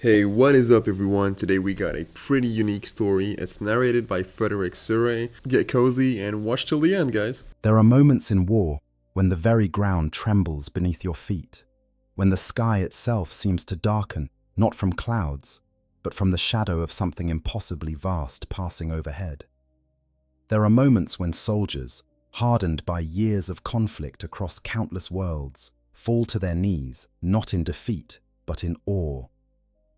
Hey, what is up, everyone? Today we got a pretty unique story. It's narrated by Frederick Surrey. Get cozy and watch till the end, guys. There are moments in war when the very ground trembles beneath your feet, when the sky itself seems to darken, not from clouds, but from the shadow of something impossibly vast passing overhead. There are moments when soldiers, hardened by years of conflict across countless worlds, fall to their knees, not in defeat, but in awe,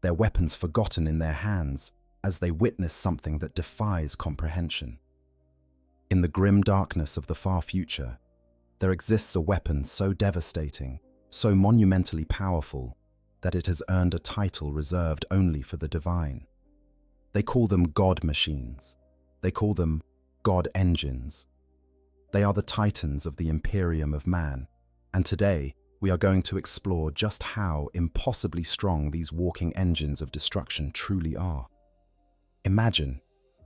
their weapons forgotten in their hands as they witness something that defies comprehension. In the grim darkness of the far future, there exists a weapon so devastating, so monumentally powerful, that it has earned a title reserved only for the divine. They call them God machines. They call them God engines. They are the titans of the Imperium of man, and today we are going to explore just how impossibly strong these walking engines of destruction truly are. Imagine,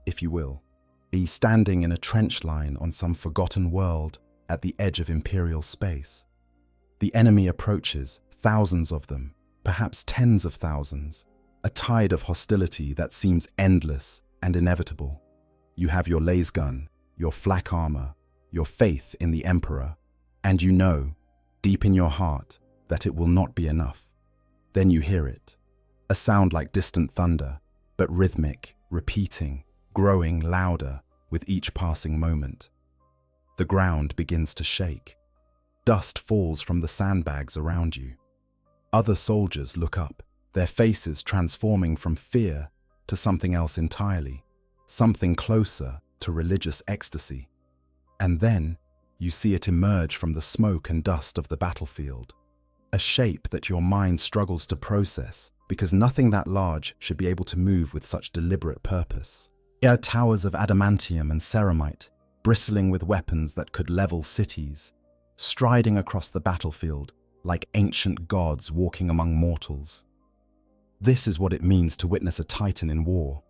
if you will, be standing in a trench line on some forgotten world at the edge of Imperial space. The enemy approaches, thousands of them, perhaps tens of thousands, a tide of hostility that seems endless and inevitable. You have your laser gun, your flak armor, your faith in the Emperor, and you know, deep in your heart, that it will not be enough. Then you hear it, a sound like distant thunder, but rhythmic, repeating, growing louder with each passing moment. The ground begins to shake. Dust falls from the sandbags around you. Other soldiers look up, their faces transforming from fear to something else entirely, something closer to religious ecstasy. And then you see it emerge from the smoke and dust of the battlefield, a shape that your mind struggles to process because nothing that large should be able to move with such deliberate purpose. They are towers of adamantium and ceramite, bristling with weapons that could level cities, striding across the battlefield like ancient gods walking among mortals. This is what it means to witness a titan in war.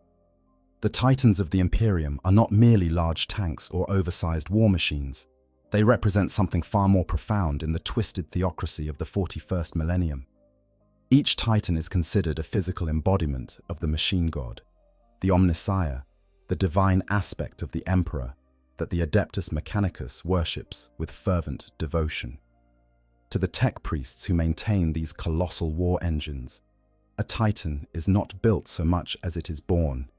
The titans of the Imperium are not merely large tanks or oversized war machines. They represent something far more profound in the twisted theocracy of the 41st millennium. Each titan is considered a physical embodiment of the machine god, the omnissiah, the divine aspect of the emperor that the Adeptus Mechanicus worships with fervent devotion. To the tech priests who maintain these colossal war engines, a titan is not built so much as it is born,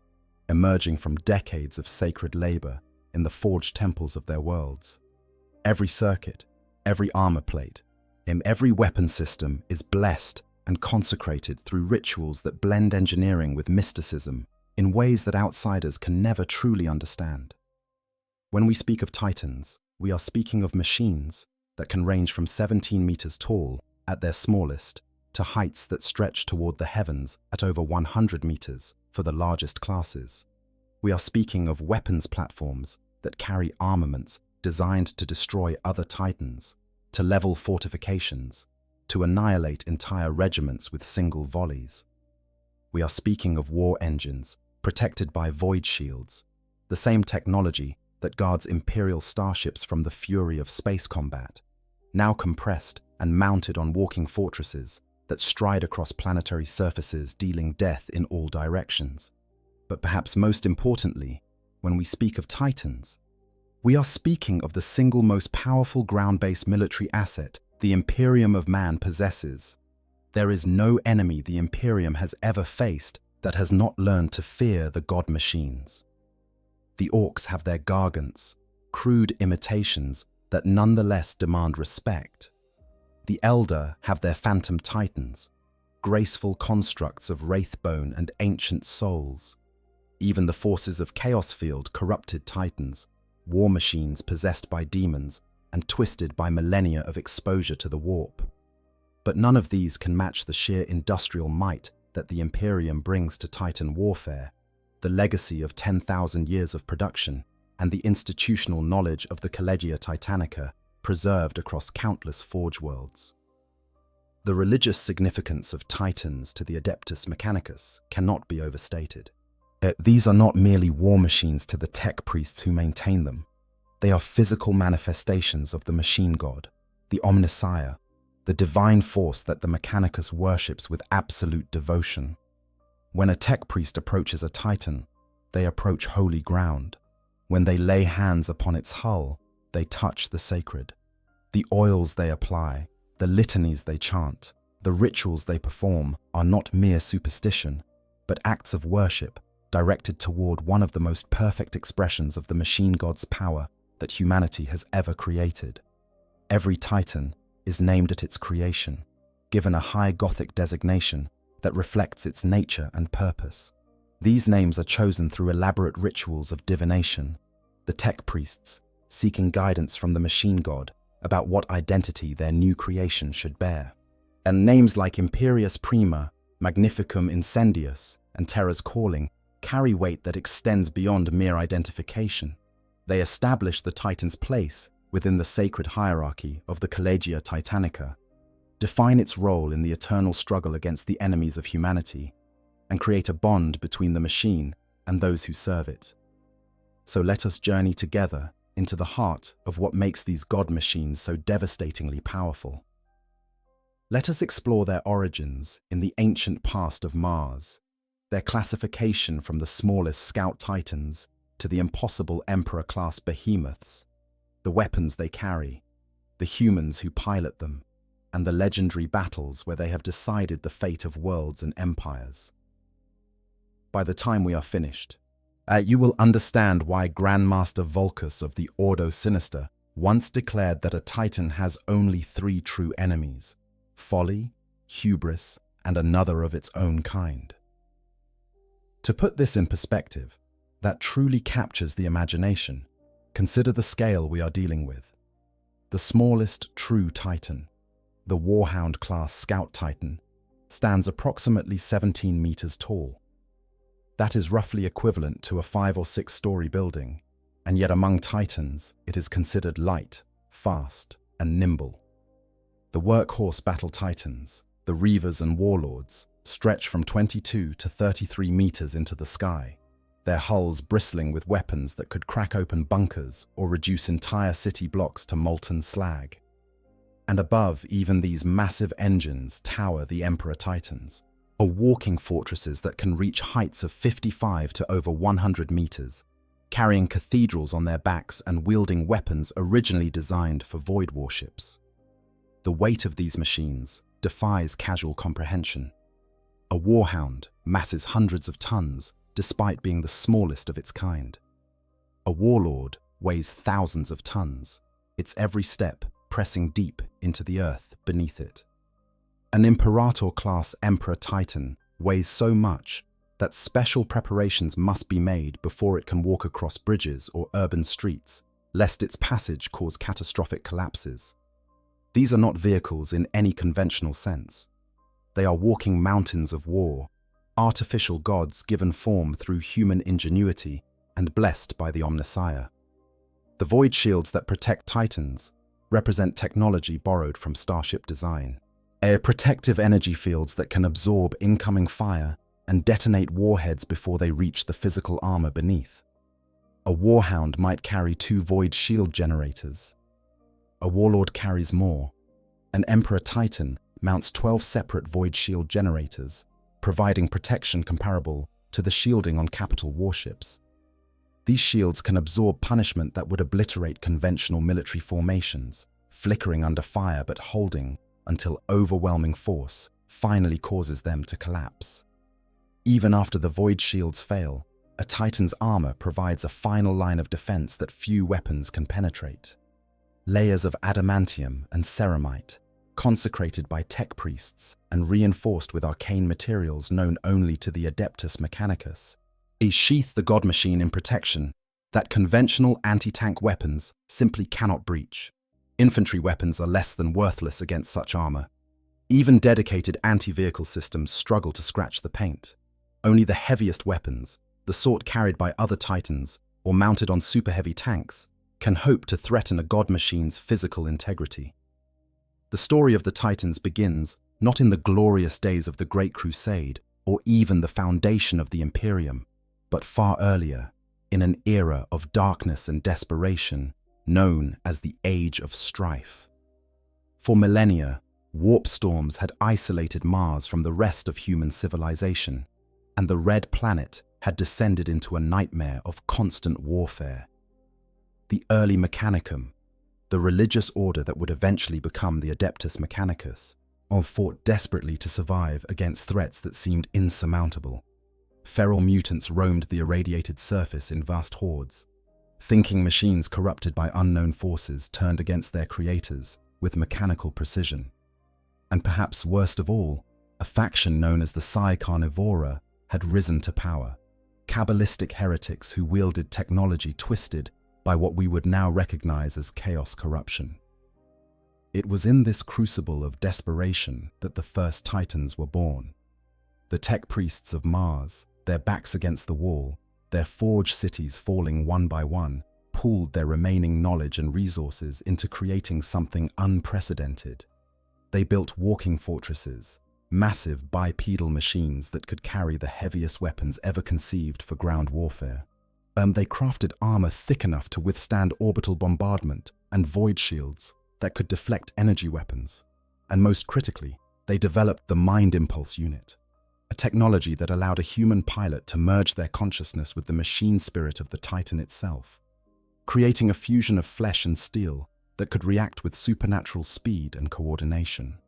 emerging from decades of sacred labor in the forged temples of their worlds. Every circuit, every armor plate, in every weapon system is blessed and consecrated through rituals that blend engineering with mysticism in ways that outsiders can never truly understand. When we speak of titans, we are speaking of machines that can range from 17 meters tall at their smallest to heights that stretch toward the heavens at over 100 meters for the largest classes. We are speaking of weapons platforms that carry armaments designed to destroy other titans, to level fortifications, to annihilate entire regiments with single volleys. We are speaking of war engines protected by void shields, the same technology that guards Imperial starships from the fury of space combat, now compressed and mounted on walking fortresses that stride across planetary surfaces, dealing death in all directions. But perhaps most importantly, when we speak of titans, we are speaking of the single most powerful ground-based military asset the Imperium of man possesses. There is no enemy the Imperium has ever faced that has not learned to fear the god machines. The orcs have their gargants, crude imitations that nonetheless demand respect. The Elder have their phantom titans, graceful constructs of wraithbone and ancient souls. Even the forces of Chaos Field corrupted titans, war machines possessed by demons and twisted by millennia of exposure to the warp. But none of these can match the sheer industrial might that the Imperium brings to Titan warfare, the legacy of 10,000 years of production and the institutional knowledge of the Collegia Titanica preserved across countless forge worlds. The religious significance of Titans to the Adeptus Mechanicus cannot be overstated. These are not merely war machines to the tech priests who maintain them. They are physical manifestations of the machine god, the omnissiah, the divine force that the Mechanicus worships with absolute devotion. When a tech priest approaches a titan, they approach holy ground. When they lay hands upon its hull, they touch the sacred. The oils they apply, the litanies they chant, the rituals they perform are not mere superstition, but acts of worship directed toward one of the most perfect expressions of the machine god's power that humanity has ever created. Every titan is named at its creation, given a high Gothic designation that reflects its nature and purpose. These names are chosen through elaborate rituals of divination, the tech priests seeking guidance from the machine god about what identity their new creation should bear. And names like Imperius Prima, Magnificum Incendius, and Terra's Calling carry weight that extends beyond mere identification. They establish the titan's place within the sacred hierarchy of the Collegia Titanica, define its role in the eternal struggle against the enemies of humanity, and create a bond between the machine and those who serve it. So let us journey together into the heart of what makes these god machines so devastatingly powerful. Let us explore their origins in the ancient past of Mars, their classification from the smallest scout titans to the impossible emperor-class behemoths, the weapons they carry, the humans who pilot them, and the legendary battles where they have decided the fate of worlds and empires. By the time we are finished, you will understand why Grandmaster Vulcus of the Ordo Sinister once declared that a titan has only 3 true enemies: folly, hubris, and another of its own kind. To put this in perspective, that truly captures the imagination. Consider the scale we are dealing with. The smallest true titan, the Warhound-class Scout Titan, stands approximately 17 meters tall. That is roughly equivalent to a 5- or 6-story building, and yet among titans, it is considered light, fast, and nimble. The workhorse battle titans, the Reavers and Warlords, stretch from 22 to 33 meters into the sky, their hulls bristling with weapons that could crack open bunkers or reduce entire city blocks to molten slag. And above even these massive engines tower the Emperor Titans, or walking fortresses that can reach heights of 55 to over 100 meters, carrying cathedrals on their backs and wielding weapons originally designed for void warships. The weight of these machines defies casual comprehension. A warhound masses hundreds of tons despite being the smallest of its kind. A warlord weighs thousands of tons, its every step pressing deep into the earth beneath it. An Imperator-class Emperor Titan weighs so much that special preparations must be made before it can walk across bridges or urban streets, lest its passage cause catastrophic collapses. These are not vehicles in any conventional sense. They are walking mountains of war, artificial gods given form through human ingenuity and blessed by the Omnissiah. The void shields that protect Titans represent technology borrowed from Starship design. Protective energy fields that can absorb incoming fire and detonate warheads before they reach the physical armor beneath. A warhound might carry 2 void shield generators. A warlord carries more. An Emperor Titan mounts 12 separate void shield generators, providing protection comparable to the shielding on capital warships. These shields can absorb punishment that would obliterate conventional military formations, flickering under fire but holding until overwhelming force finally causes them to collapse. Even after the void shields fail, a Titan's armor provides a final line of defense that few weapons can penetrate. Layers of adamantium and ceramite, consecrated by tech priests and reinforced with arcane materials known only to the Adeptus Mechanicus, sheath the god machine in protection that conventional anti-tank weapons simply cannot breach. Infantry weapons are less than worthless against such armor. Even dedicated anti-vehicle systems struggle to scratch the paint. Only the heaviest weapons, the sort carried by other Titans or mounted on super-heavy tanks, can hope to threaten a god machine's physical integrity. The story of the Titans begins not in the glorious days of the Great Crusade or even the foundation of the Imperium, but far earlier, in an era of darkness and desperation known as the Age of Strife. For millennia, warp storms had isolated Mars from the rest of human civilization, and the Red Planet had descended into a nightmare of constant warfare. The early Mechanicum, the religious order that would eventually become the Adeptus Mechanicus, fought desperately to survive against threats that seemed insurmountable. Feral mutants roamed the irradiated surface in vast hordes. Thinking machines corrupted by unknown forces turned against their creators with mechanical precision. And perhaps worst of all, a faction known as the Psi Carnivora had risen to power. Kabbalistic heretics who wielded technology twisted by what we would now recognize as chaos corruption. It was in this crucible of desperation that the first Titans were born. The tech priests of Mars, their backs against the wall, their forge cities falling one by one, pooled their remaining knowledge and resources into creating something unprecedented. They built walking fortresses, massive bipedal machines that could carry the heaviest weapons ever conceived for ground warfare. They crafted armor thick enough to withstand orbital bombardment and void shields that could deflect energy weapons. And most critically, they developed the Mind Impulse Unit, a technology that allowed a human pilot to merge their consciousness with the machine spirit of the Titan itself, creating a fusion of flesh and steel that could react with supernatural speed and coordination.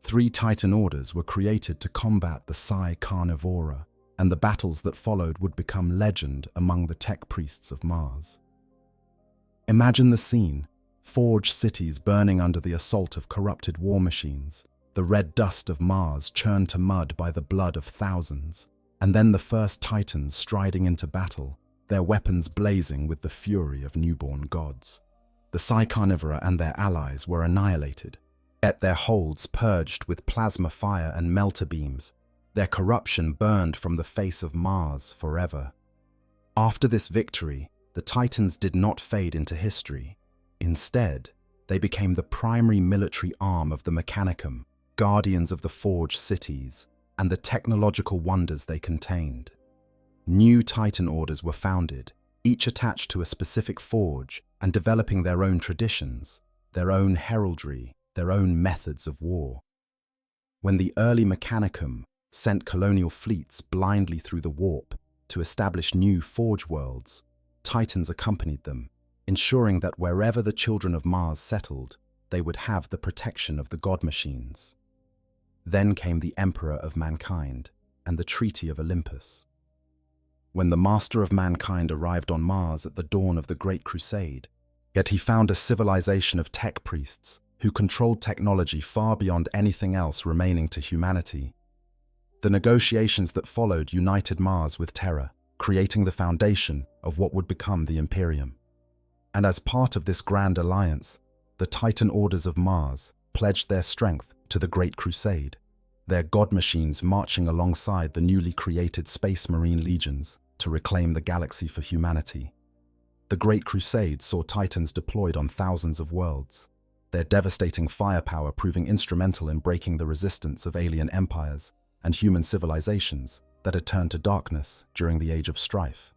3 Titan orders were created to combat the Psi Carnivora, and the battles that followed would become legend among the tech priests of Mars. Imagine the scene: forge cities burning under the assault of corrupted war machines, the red dust of Mars churned to mud by the blood of thousands, and then the first Titans striding into battle, their weapons blazing with the fury of newborn gods. The Psi Carnivora and their allies were annihilated, yet their holds purged with plasma fire and melter beams. Their corruption burned from the face of Mars forever. After this victory, the Titans did not fade into history. Instead, they became the primary military arm of the Mechanicum, guardians of the forged cities, and the technological wonders they contained. New Titan orders were founded, each attached to a specific forge and developing their own traditions, their own heraldry, their own methods of war. When the early Mechanicum sent colonial fleets blindly through the warp to establish new forge worlds, Titans accompanied them, ensuring that wherever the children of Mars settled, they would have the protection of the god machines. Then came the Emperor of Mankind and the Treaty of Olympus. When the Master of Mankind arrived on Mars at the dawn of the Great Crusade, yet he found a civilization of tech priests who controlled technology far beyond anything else remaining to humanity. The negotiations that followed united Mars with Terra, creating the foundation of what would become the Imperium. And as part of this grand alliance, the Titan Orders of Mars pledged their strength to the Great Crusade, their god machines marching alongside the newly created Space Marine Legions to reclaim the galaxy for humanity. The Great Crusade saw Titans deployed on thousands of worlds, their devastating firepower proving instrumental in breaking the resistance of alien empires and human civilizations that had turned to darkness during the Age of Strife.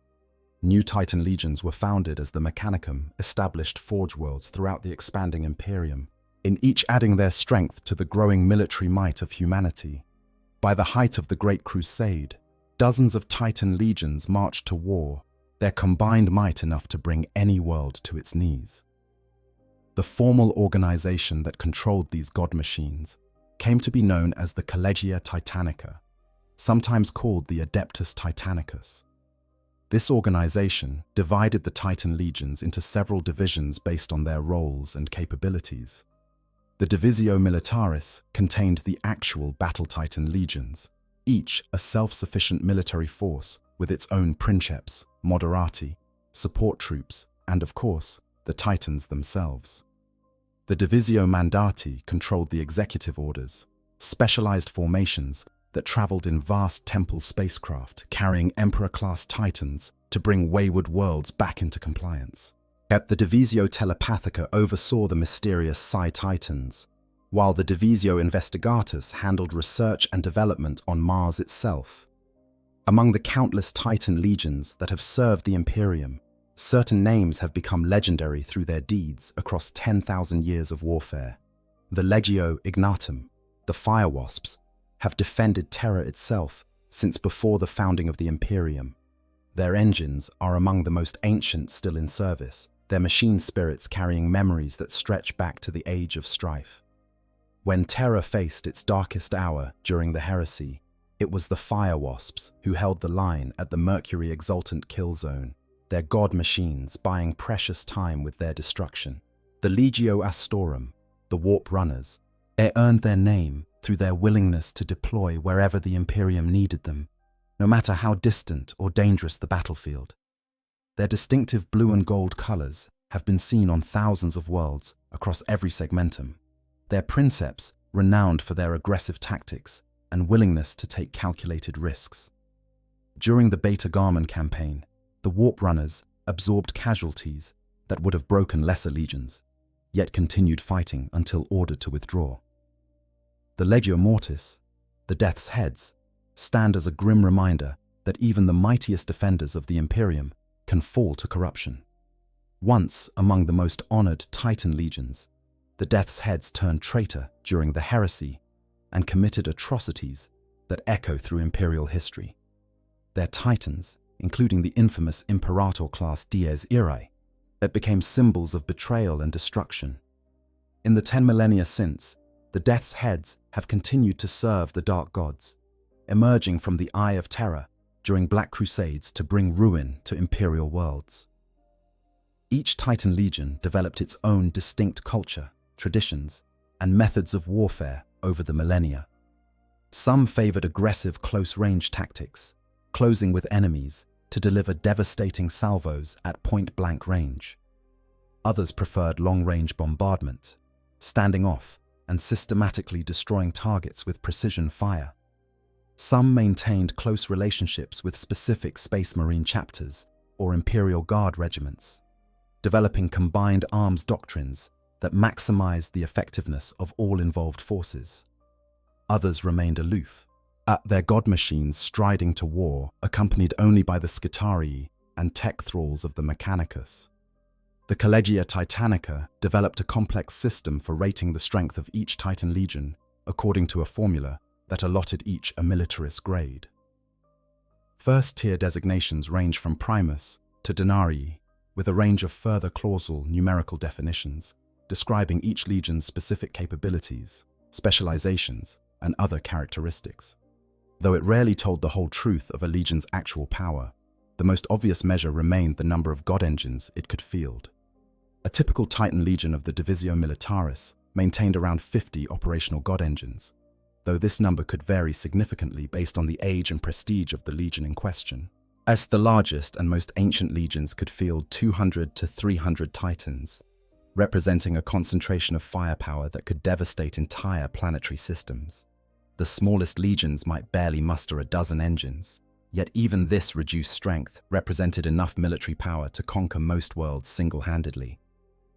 New Titan legions were founded as the Mechanicum established forge worlds throughout the expanding Imperium, in each adding their strength to the growing military might of humanity. By the height of the Great Crusade, dozens of Titan legions marched to war, their combined might enough to bring any world to its knees. The formal organization that controlled these god machines came to be known as the Collegia Titanica, sometimes called the Adeptus Titanicus. This organization divided the Titan legions into several divisions based on their roles and capabilities. The Divisio Militaris contained the actual Battle Titan legions, each a self-sufficient military force with its own princeps, moderati, support troops, and of course, the Titans themselves. The Divisio Mandati controlled the executive orders, specialized formations that traveled in vast temple spacecraft carrying Emperor-class Titans to bring wayward worlds back into compliance. Yet the Divisio Telepathica oversaw the mysterious Psi Titans, while the Divisio Investigatus handled research and development on Mars itself. Among the countless Titan legions that have served the Imperium, certain names have become legendary through their deeds across 10,000 years of warfare. The Legio Ignatum, the Fire Wasps, have defended Terra itself since before the founding of the Imperium. Their engines are among the most ancient still in service, their machine spirits carrying memories that stretch back to the age of strife. When terror faced its darkest hour during the heresy, it was the fire wasps who held the line at the Mercury exultant kill zone, their god machines buying precious time with their destruction. The Legio Astorum, the warp runners, earned their name through their willingness to deploy wherever the Imperium needed them, no matter how distant or dangerous the battlefield. Their distinctive blue and gold colors have been seen on thousands of worlds across every segmentum, their princeps renowned for their aggressive tactics and willingness to take calculated risks. During the Beta Garmin campaign, the warp runners absorbed casualties that would have broken lesser legions, yet continued fighting until ordered to withdraw. The Legio Mortis, the Death's Heads, stand as a grim reminder that even the mightiest defenders of the Imperium can fall to corruption. Once among the most honored Titan legions, the Death's Heads turned traitor during the heresy and committed atrocities that echo through Imperial history. Their Titans, including the infamous Imperator-class Dies Irae, that became symbols of betrayal and destruction. In the 10 millennia since, the Death's Heads have continued to serve the Dark Gods, emerging from the Eye of Terror during Black Crusades to bring ruin to Imperial worlds. Each Titan Legion developed its own distinct culture, traditions, and methods of warfare over the millennia. Some favored aggressive close-range tactics, closing with enemies to deliver devastating salvos at point-blank range. Others preferred long-range bombardment, standing off and systematically destroying targets with precision fire. Some maintained close relationships with specific Space Marine chapters or Imperial Guard regiments, developing combined arms doctrines that maximized the effectiveness of all involved forces. Others remained aloof, their god machines striding to war, accompanied only by the Scitarii and tech thralls of the Mechanicus. The Collegia Titanica developed a complex system for rating the strength of each Titan Legion according to a formula that allotted each a militarist grade. First-tier designations range from Primus to Denarii, with a range of further clausal numerical definitions describing each legion's specific capabilities, specializations, and other characteristics. Though it rarely told the whole truth of a legion's actual power, the most obvious measure remained the number of god engines it could field. A typical Titan Legion of the Divisio Militaris maintained around 50 operational god engines, though this number could vary significantly based on the age and prestige of the legion in question. As the largest and most ancient legions could field 200 to 300 Titans, representing a concentration of firepower that could devastate entire planetary systems. The smallest legions might barely muster a dozen engines, yet even this reduced strength represented enough military power to conquer most worlds single-handedly.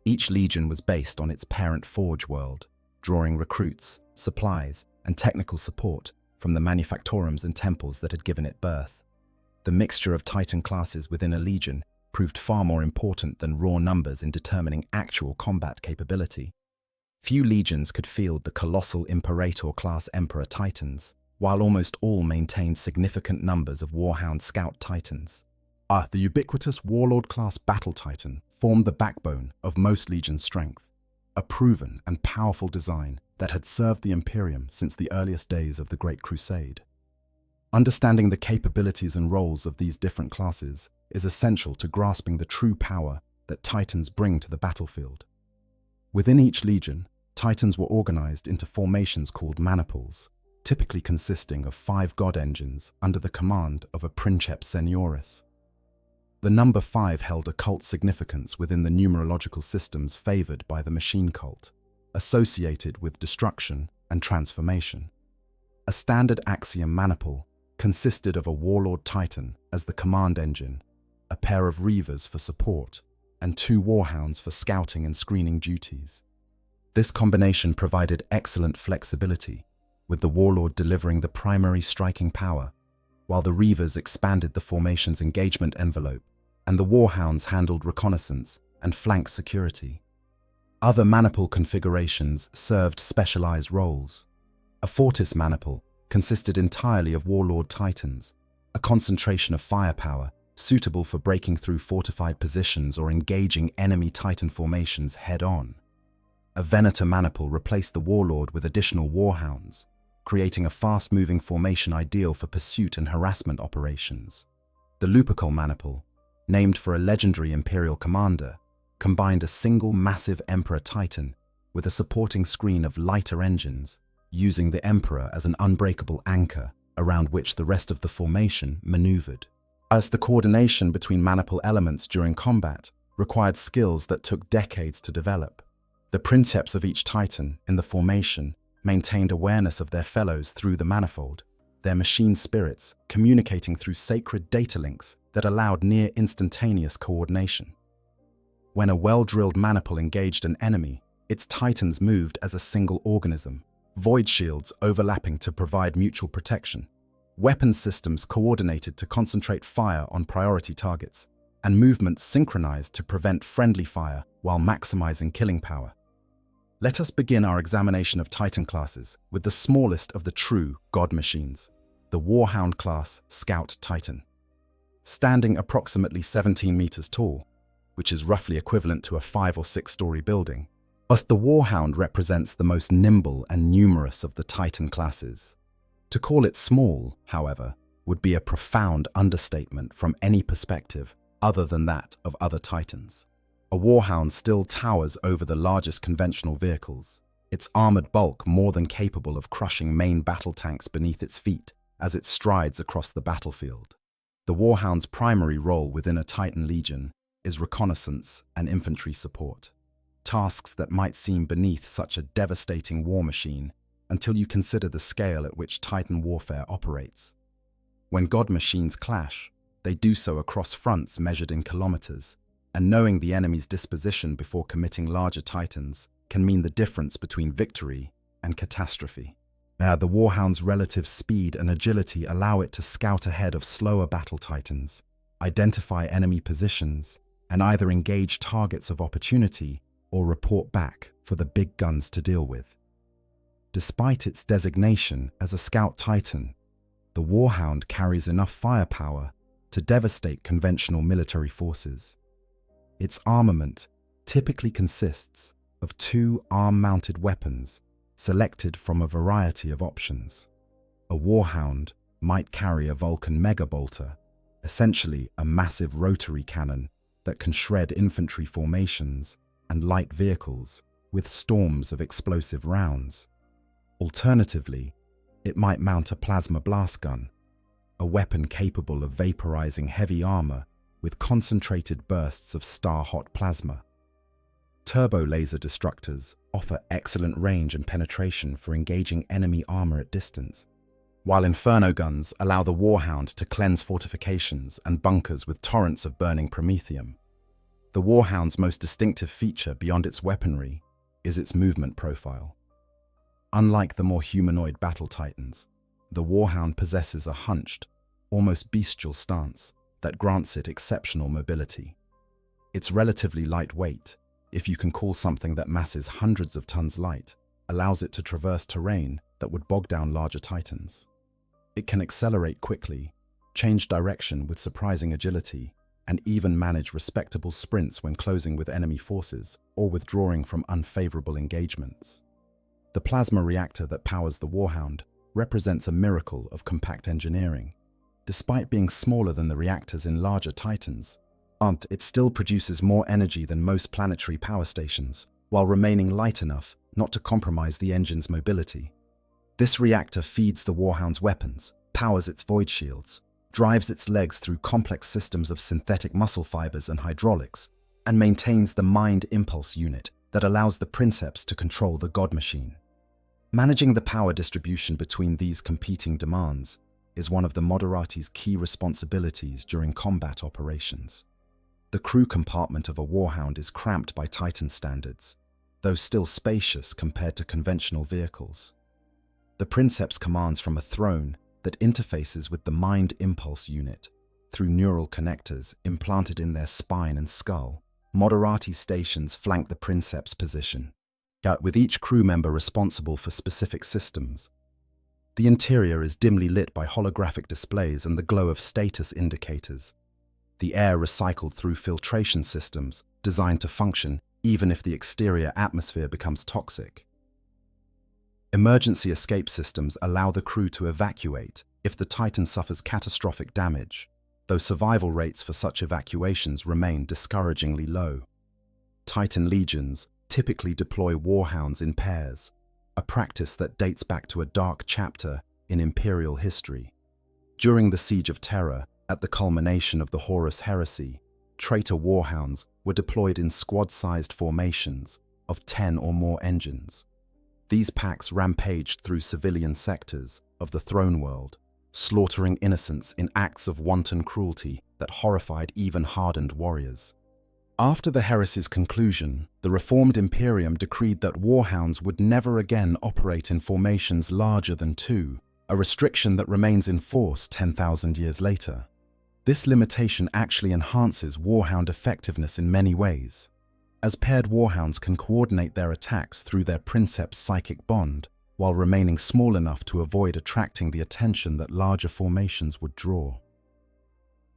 Each legion was based on its parent Forge world, drawing recruits, supplies, and technical support from the manufactorums and temples that had given it birth. The mixture of Titan classes within a legion proved far more important than raw numbers in determining actual combat capability. Few legions could field the colossal Imperator-class Emperor Titans, while almost all maintained significant numbers of Warhound Scout Titans. The ubiquitous Warlord-class Battle Titan formed the backbone of most legions' strength, a proven and powerful design that had served the Imperium since the earliest days of the Great Crusade. Understanding the capabilities and roles of these different classes is essential to grasping the true power that Titans bring to the battlefield. Within each legion, Titans were organized into formations called maniples, typically consisting of 5 god engines under the command of a princeps senioris. The number 5 held occult significance within the numerological systems favored by the machine cult, associated with destruction and transformation. A standard axiom maniple consisted of a warlord titan as the command engine, a pair of reavers for support, and 2 warhounds for scouting and screening duties. This combination provided excellent flexibility, with the warlord delivering the primary striking power, while the reavers expanded the formation's engagement envelope, and the warhounds handled reconnaissance and flank security. Other maniple configurations served specialized roles. A fortis maniple consisted entirely of warlord titans, a concentration of firepower suitable for breaking through fortified positions or engaging enemy titan formations head-on. A Venator maniple replaced the warlord with additional warhounds, creating a fast-moving formation ideal for pursuit and harassment operations. The Lupercal maniple, named for a legendary Imperial commander, combined a single massive Emperor Titan with a supporting screen of lighter engines, using the Emperor as an unbreakable anchor around which the rest of the formation maneuvered. As the coordination between maniple elements during combat required skills that took decades to develop, the princeps of each Titan in the formation maintained awareness of their fellows through the manifold, their machine spirits communicating through sacred data links that allowed near instantaneous coordination. When a well-drilled maniple engaged an enemy, its Titans moved as a single organism, void shields overlapping to provide mutual protection, weapons systems coordinated to concentrate fire on priority targets, and movements synchronized to prevent friendly fire while maximizing killing power. Let us begin our examination of Titan classes with the smallest of the true god machines, the Warhound class Scout Titan. Standing approximately 17 meters tall, which is roughly equivalent to a 5 or 6-story building, the Warhound represents the most nimble and numerous of the Titan classes. To call it small, however, would be a profound understatement from any perspective other than that of other Titans. A Warhound still towers over the largest conventional vehicles, its armored bulk more than capable of crushing main battle tanks beneath its feet as it strides across the battlefield. The Warhound's primary role within a Titan legion is reconnaissance and infantry support, tasks that might seem beneath such a devastating war machine until you consider the scale at which Titan warfare operates. When god machines clash, they do so across fronts measured in kilometers, and knowing the enemy's disposition before committing larger Titans can mean the difference between victory and catastrophe. The Warhound's relative speed and agility allow it to scout ahead of slower battle Titans, identify enemy positions, and either engage targets of opportunity or report back for the big guns to deal with. Despite its designation as a Scout Titan, the Warhound carries enough firepower to devastate conventional military forces. Its armament typically consists of 2 arm-mounted weapons selected from a variety of options. A Warhound might carry a Vulcan Megabolter, essentially a massive rotary cannon that can shred infantry formations and light vehicles with storms of explosive rounds. Alternatively, it might mount a plasma blast gun, a weapon capable of vaporizing heavy armor with concentrated bursts of star-hot plasma. Turbo laser destructors offer excellent range and penetration for engaging enemy armor at distance, while inferno guns allow the Warhound to cleanse fortifications and bunkers with torrents of burning promethium. The Warhound's most distinctive feature beyond its weaponry is its movement profile. Unlike the more humanoid battle Titans, the Warhound possesses a hunched, almost bestial stance that grants it exceptional mobility. Its relatively light weight, if you can call something that masses hundreds of tons light, allows it to traverse terrain that would bog down larger Titans. It can accelerate quickly, change direction with surprising agility, and even manage respectable sprints when closing with enemy forces or withdrawing from unfavorable engagements. The plasma reactor that powers the Warhound represents a miracle of compact engineering. Despite being smaller than the reactors in larger Titans, it still produces more energy than most planetary power stations, while remaining light enough not to compromise the engine's mobility. This reactor feeds the Warhound's weapons, powers its void shields, drives its legs through complex systems of synthetic muscle fibers and hydraulics, and maintains the mind impulse unit that allows the princeps to control the god machine. Managing the power distribution between these competing demands is one of the Moderati's key responsibilities during combat operations. The crew compartment of a Warhound is cramped by Titan standards, though still spacious compared to conventional vehicles. The princeps commands from a throne that interfaces with the mind impulse unit through neural connectors implanted in their spine and skull. Moderati stations flank the princeps position, with each crew member responsible for specific systems. The interior is dimly lit by holographic displays and the glow of status indicators. The air recycled through filtration systems designed to function even if the exterior atmosphere becomes toxic. Emergency escape systems allow the crew to evacuate if the Titan suffers catastrophic damage, though survival rates for such evacuations remain discouragingly low. Titan legions typically deploy warhounds in pairs, a practice that dates back to a dark chapter in Imperial history. During the Siege of Terror, at the culmination of the Horus Heresy, traitor warhounds were deployed in squad-sized formations of 10 or more engines. These packs rampaged through civilian sectors of the throne world, slaughtering innocents in acts of wanton cruelty that horrified even hardened warriors. After the heresy's conclusion, the reformed Imperium decreed that warhounds would never again operate in formations larger than 2, a restriction that remains in force 10,000 years later. This limitation actually enhances warhound effectiveness in many ways, as paired warhounds can coordinate their attacks through their princeps psychic bond, while remaining small enough to avoid attracting the attention that larger formations would draw.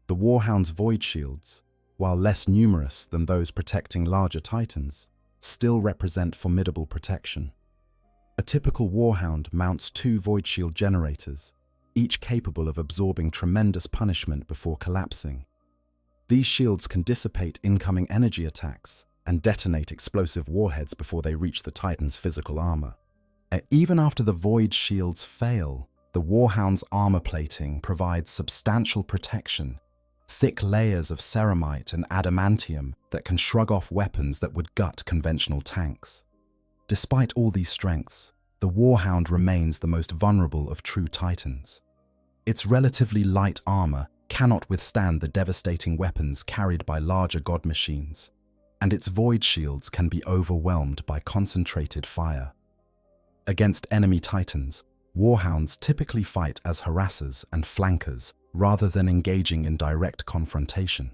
The warhound's void shields, while less numerous than those protecting larger titans, still represent formidable protection. A typical warhound mounts 2 void shield generators, each capable of absorbing tremendous punishment before collapsing. These shields can dissipate incoming energy attacks and detonate explosive warheads before they reach the Titan's physical armor. Even after the void shields fail, the warhound's armor plating provides substantial protection, thick layers of ceramite and adamantium that can shrug off weapons that would gut conventional tanks. Despite all these strengths, the warhound remains the most vulnerable of true titans. Its relatively light armor cannot withstand the devastating weapons carried by larger god machines, and its void shields can be overwhelmed by concentrated fire. Against enemy titans, warhounds typically fight as harassers and flankers rather than engaging in direct confrontation.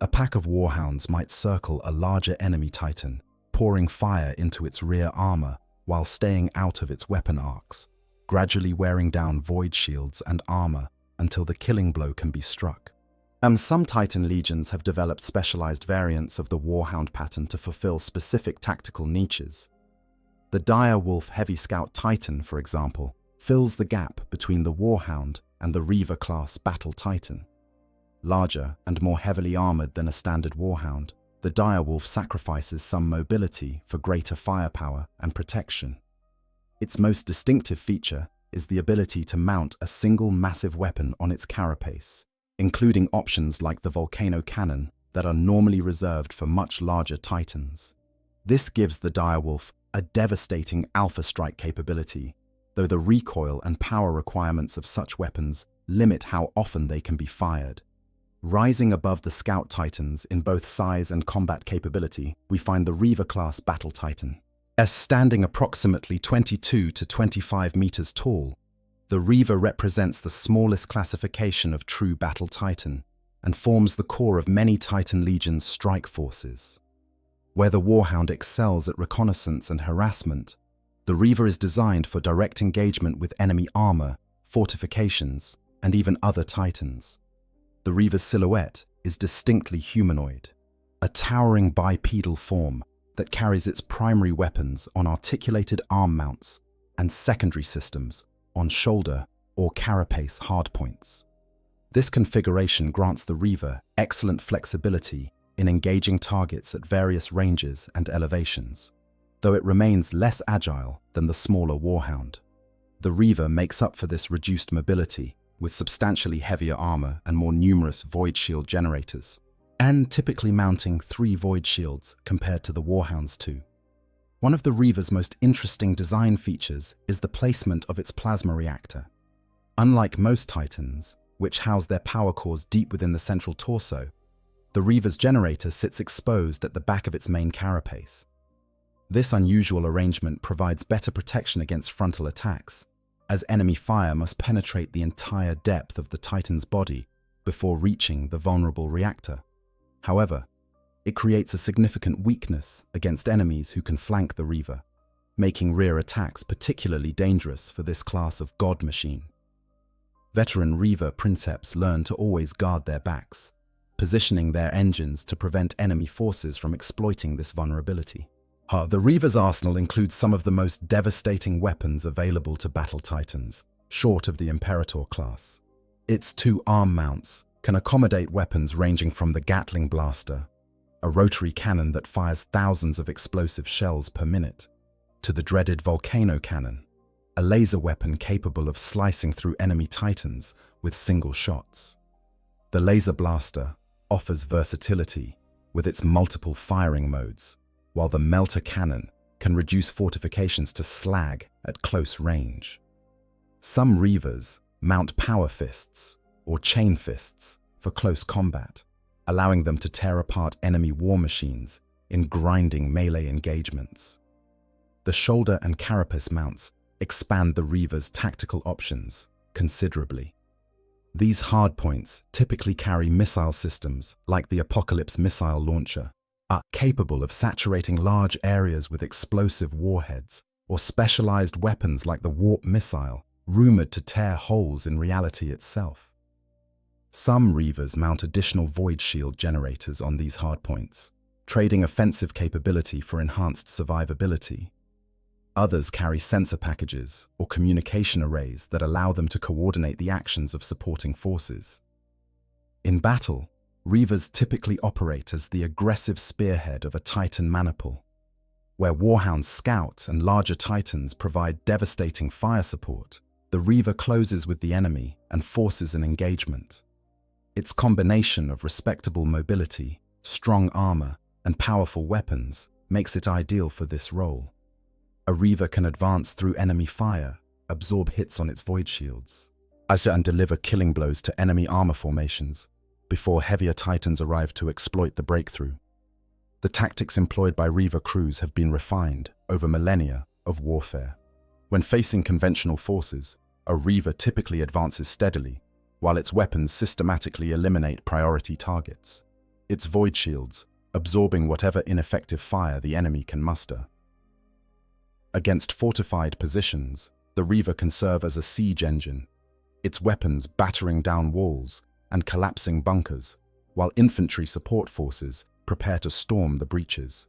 A pack of warhounds might circle a larger enemy titan, pouring fire into its rear armor while staying out of its weapon arcs, gradually wearing down void shields and armor until the killing blow can be struck. Some Titan legions have developed specialized variants of the warhound pattern to fulfill specific tactical niches. The Dire Wolf Heavy Scout Titan, for example, fills the gap between the warhound and the Reaver-class Battle Titan. Larger and more heavily armored than a standard warhound, the Dire Wolf sacrifices some mobility for greater firepower and protection. Its most distinctive feature is the ability to mount a single massive weapon on its carapace, including options like the volcano cannon that are normally reserved for much larger titans. This gives the Dire Wolf a devastating alpha strike capability, though the recoil and power requirements of such weapons limit how often they can be fired. Rising above the Scout Titans in both size and combat capability, we find the Reaver-class Battle Titan. As standing approximately 22 to 25 meters tall, the Reaver represents the smallest classification of true Battle Titan and forms the core of many Titan Legions' strike forces. Where the Warhound excels at reconnaissance and harassment, the Reaver is designed for direct engagement with enemy armor, fortifications, and even other Titans. The Reaver's silhouette is distinctly humanoid, a towering bipedal form that carries its primary weapons on articulated arm mounts and secondary systems on shoulder or carapace hardpoints. This configuration grants the Reaver excellent flexibility in engaging targets at various ranges and elevations, though it remains less agile than the smaller Warhound. The Reaver makes up for this reduced mobility with substantially heavier armor and more numerous void shield generators, and typically mounting 3 void shields compared to the Warhound's 2. One of the Reaver's most interesting design features is the placement of its plasma reactor. Unlike most Titans, which house their power cores deep within the central torso, the Reaver's generator sits exposed at the back of its main carapace. This unusual arrangement provides better protection against frontal attacks, as enemy fire must penetrate the entire depth of the Titan's body before reaching the vulnerable reactor. However, it creates a significant weakness against enemies who can flank the Reaver. making rear attacks particularly dangerous for this class of god machine. Veteran Reaver Princeps learn to always guard their backs, positioning their engines to prevent enemy forces from exploiting this vulnerability. The Reaver's arsenal includes some of the most devastating weapons available to battle titans, short of the Imperator class. Its 2 arm mounts can accommodate weapons ranging from the Gatling blaster, a rotary cannon that fires thousands of explosive shells per minute, to the dreaded volcano cannon, a laser weapon capable of slicing through enemy titans with single shots. The laser blaster offers versatility with its multiple firing modes, while the melter cannon can reduce fortifications to slag at close range. Some Reavers mount power fists or chain fists for close combat, allowing them to tear apart enemy war machines in grinding melee engagements. The shoulder and carapace mounts expand the Reaver's tactical options considerably. These hardpoints typically carry missile systems like the Apocalypse missile launcher, are capable of saturating large areas with explosive warheads, or specialized weapons like the warp missile, rumored to tear holes in reality itself. Some Reavers mount additional void shield generators on these hardpoints, trading offensive capability for enhanced survivability. Others carry sensor packages or communication arrays that allow them to coordinate the actions of supporting forces. In battle, Reavers typically operate as the aggressive spearhead of a Titan maniple, where Warhounds scout and larger Titans provide devastating fire support. The Reaver closes with the enemy and forces an engagement. Its combination of respectable mobility, strong armor, and powerful weapons makes it ideal for this role. A Reaver can advance through enemy fire, absorb hits on its void shields, and deliver killing blows to enemy armor formations before heavier Titans arrive to exploit the breakthrough. The tactics employed by Reaver crews have been refined over millennia of warfare. When facing conventional forces, a Reaver typically advances steadily, while its weapons systematically eliminate priority targets. Its void shields, absorbing whatever ineffective fire the enemy can muster. Against fortified positions, the Reaver can serve as a siege engine, its weapons battering down walls and collapsing bunkers, while infantry support forces prepare to storm the breaches.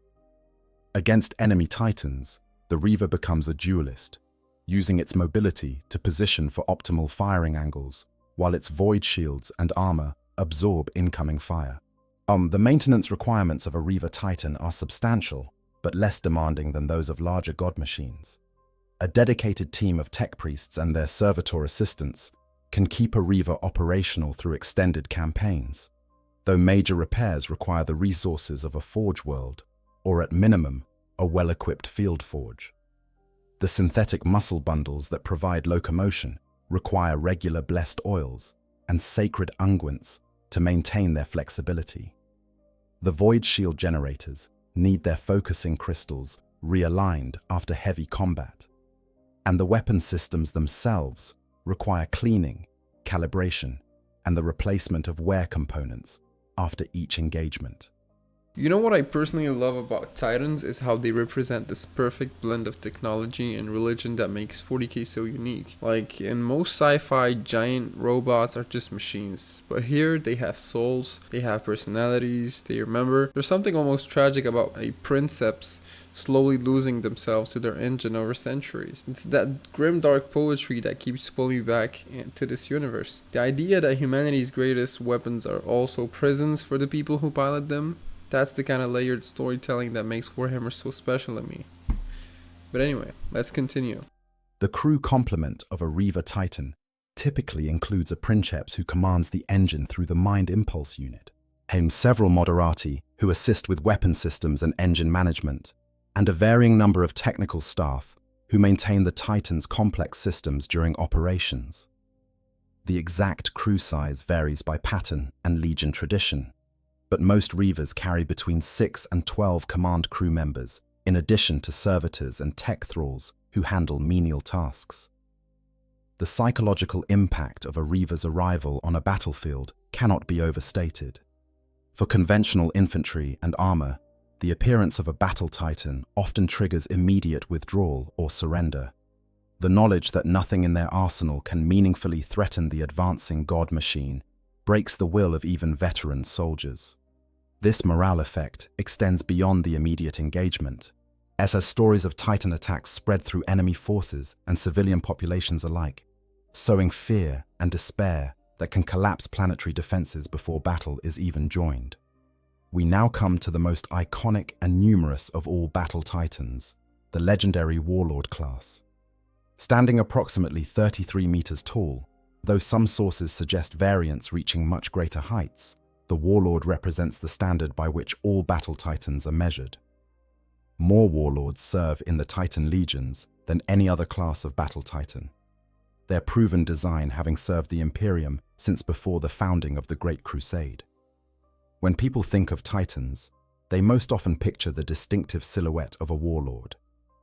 Against enemy Titans, the Reaver becomes a duelist, using its mobility to position for optimal firing angles, while its void shields and armor absorb incoming fire. The maintenance requirements of a Reaver Titan are substantial, but less demanding than those of larger god machines. A dedicated team of tech priests and their servitor assistants can keep a Reaver operational through extended campaigns, though major repairs require the resources of a forge world, or at minimum, a well-equipped field forge. The synthetic muscle bundles that provide locomotion require regular blessed oils and sacred unguents to maintain their flexibility. The void shield generators need their focusing crystals realigned after heavy combat, and the weapon systems themselves require cleaning, calibration, and the replacement of wear components after each engagement. You know what I personally love about Titans is how they represent this perfect blend of technology and religion that makes 40k so unique. Like in most sci-fi, giant robots are just machines, but here they have souls, they have personalities, they remember. There's something almost tragic about a princeps slowly losing themselves to their engine over centuries. It's that grim dark poetry that keeps pulling me back into this universe. The idea that humanity's greatest weapons are also prisons for the people who pilot them. That's the kind of layered storytelling that makes Warhammer so special to me. But anyway, let's continue. The crew complement of a Reaver Titan typically includes a princeps who commands the engine through the Mind Impulse unit, and several moderati who assist with weapon systems and engine management, and a varying number of technical staff who maintain the Titan's complex systems during operations. The exact crew size varies by pattern and Legion tradition, but most Reavers carry between 6 and 12 command crew members, in addition to servitors and tech thralls who handle menial tasks. The psychological impact of a Reaver's arrival on a battlefield cannot be overstated. For conventional infantry and armor, the appearance of a battle titan often triggers immediate withdrawal or surrender. The knowledge that nothing in their arsenal can meaningfully threaten the advancing god machine breaks the will of even veteran soldiers. This morale effect extends beyond the immediate engagement, as stories of titan attacks spread through enemy forces and civilian populations alike, sowing fear and despair that can collapse planetary defenses before battle is even joined. We now come to the most iconic and numerous of all battle titans, the legendary warlord class. Standing approximately 33 meters tall, though some sources suggest variants reaching much greater heights, the warlord represents the standard by which all battle titans are measured. More warlords serve in the Titan legions than any other class of battle titan, their proven design having served the Imperium since before the founding of the Great Crusade. When people think of titans, they most often picture the distinctive silhouette of a warlord,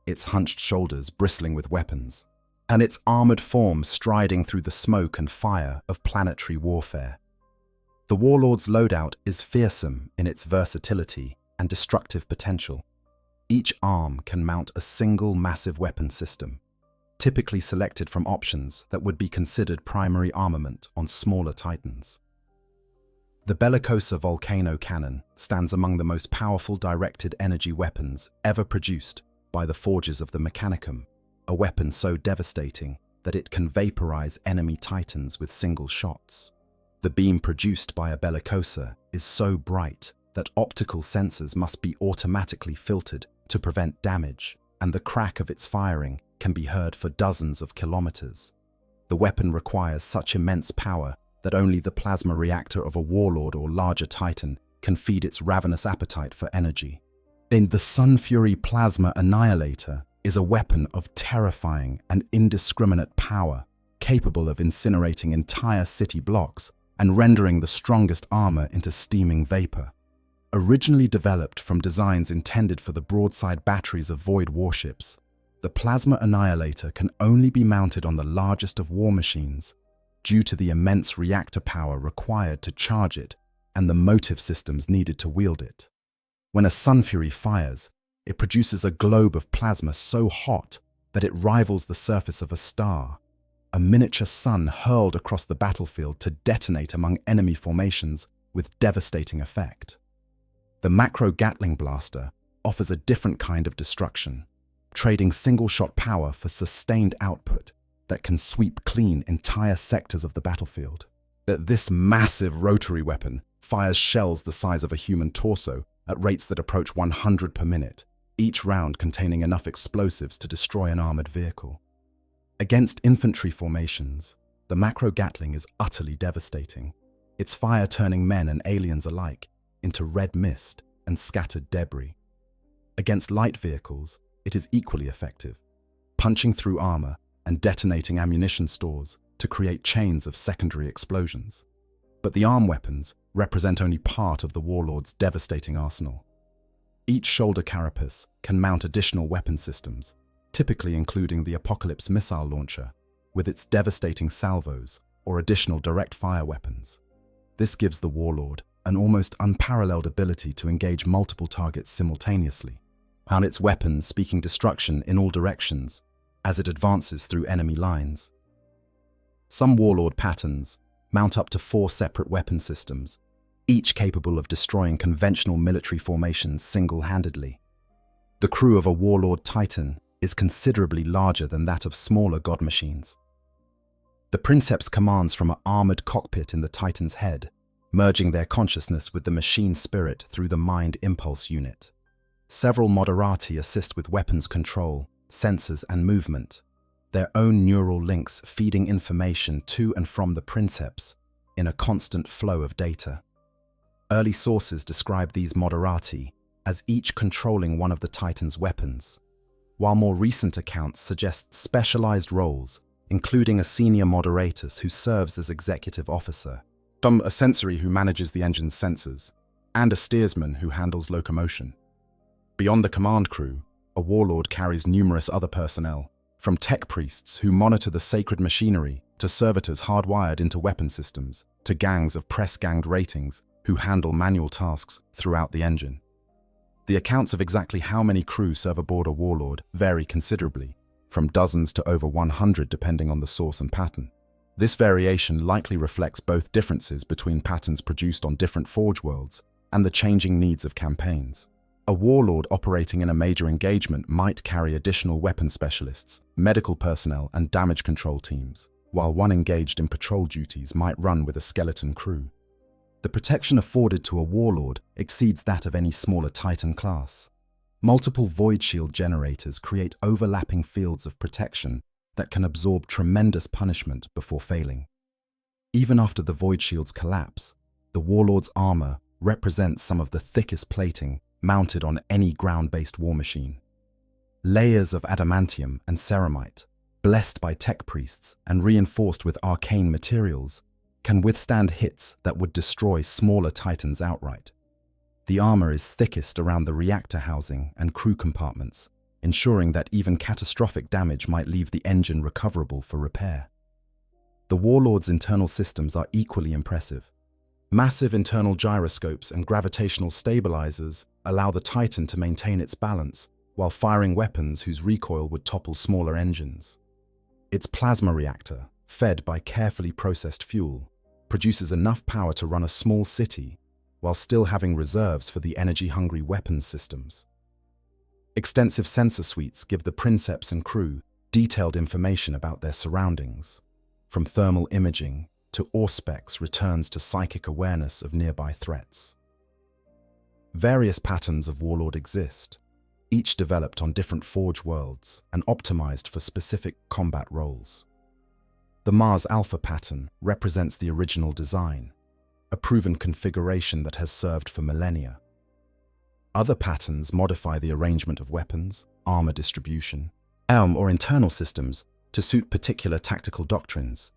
its hunched shoulders bristling with weapons, and its armored form striding through the smoke and fire of planetary warfare. The warlord's loadout is fearsome in its versatility and destructive potential. Each arm can mount a single massive weapon system, typically selected from options that would be considered primary armament on smaller titans. The Bellicosa Volcano Cannon stands among the most powerful directed energy weapons ever produced by the forges of the Mechanicum, a weapon so devastating that it can vaporize enemy titans with single shots. The beam produced by a Bellicosa is so bright that optical sensors must be automatically filtered to prevent damage, and the crack of its firing can be heard for dozens of kilometers. The weapon requires such immense power that only the plasma reactor of a warlord or larger titan can feed its ravenous appetite for energy. The Sunfury Plasma Annihilator is a weapon of terrifying and indiscriminate power, capable of incinerating entire city blocks and rendering the strongest armor into steaming vapor. Originally developed from designs intended for the broadside batteries of Void warships, the Plasma Annihilator can only be mounted on the largest of war machines due to the immense reactor power required to charge it and the motive systems needed to wield it. When a Sunfury fires, it produces a globe of plasma so hot that it rivals the surface of a star, a miniature sun hurled across the battlefield to detonate among enemy formations with devastating effect. The Macro Gatling Blaster offers a different kind of destruction, trading single-shot power for sustained output that can sweep clean entire sectors of the battlefield. This massive rotary weapon fires shells the size of a human torso at rates that approach 100 per minute, each round containing enough explosives to destroy an armored vehicle. Against infantry formations, the Macro Gatling is utterly devastating, its fire turning men and aliens alike into red mist and scattered debris. Against light vehicles, it is equally effective, punching through armor and detonating ammunition stores to create chains of secondary explosions. But the arm weapons represent only part of the warlord's devastating arsenal. Each shoulder carapace can mount additional weapon systems, typically including the Apocalypse missile launcher, with its devastating salvos or additional direct fire weapons. This gives the warlord an almost unparalleled ability to engage multiple targets simultaneously, and its weapons speaking destruction in all directions as it advances through enemy lines. Some warlord patterns mount up to 4 separate weapon systems, each capable of destroying conventional military formations single-handedly. The crew of a warlord titan is considerably larger than that of smaller god machines. The Princeps commands from an armored cockpit in the titan's head, merging their consciousness with the machine spirit through the mind impulse unit. Several Moderati assist with weapons control, sensors and movement, their own neural links feeding information to and from the Princeps in a constant flow of data. Early sources describe these Moderati as each controlling one of the Titan's weapons, while more recent accounts suggest specialized roles, including a senior Moderatus who serves as executive officer, a sensory who manages the engine's sensors, and a steersman who handles locomotion. Beyond the command crew, a warlord carries numerous other personnel, from tech priests who monitor the sacred machinery to servitors hardwired into weapon systems, to gangs of press-ganged ratings who handle manual tasks throughout the engine. The accounts of exactly how many crew serve aboard a warlord vary considerably, from dozens to over 100 depending on the source and pattern. This variation likely reflects both differences between patterns produced on different Forge worlds and the changing needs of campaigns. A warlord operating in a major engagement might carry additional weapon specialists, medical personnel, and damage control teams, while one engaged in patrol duties might run with a skeleton crew. The protection afforded to a warlord exceeds that of any smaller Titan class. Multiple void shield generators create overlapping fields of protection that can absorb tremendous punishment before failing. Even after the void shields collapse, the warlord's armor represents some of the thickest plating mounted on any ground-based war machine. Layers of adamantium and ceramite, blessed by tech priests and reinforced with arcane materials, can withstand hits that would destroy smaller Titans outright. The armor is thickest around the reactor housing and crew compartments, ensuring that even catastrophic damage might leave the engine recoverable for repair. The warlord's internal systems are equally impressive. Massive internal gyroscopes and gravitational stabilizers allow the Titan to maintain its balance while firing weapons whose recoil would topple smaller engines. Its plasma reactor, fed by carefully processed fuel, produces enough power to run a small city while still having reserves for the energy-hungry weapons systems. Extensive sensor suites give the princeps and crew detailed information about their surroundings, from thermal imaging to Auspex returns to psychic awareness of nearby threats. Various patterns of warlord exist, each developed on different Forge worlds and optimized for specific combat roles. The Mars Alpha pattern represents the original design, a proven configuration that has served for millennia. Other patterns modify the arrangement of weapons, armor distribution, or internal systems to suit particular tactical doctrines.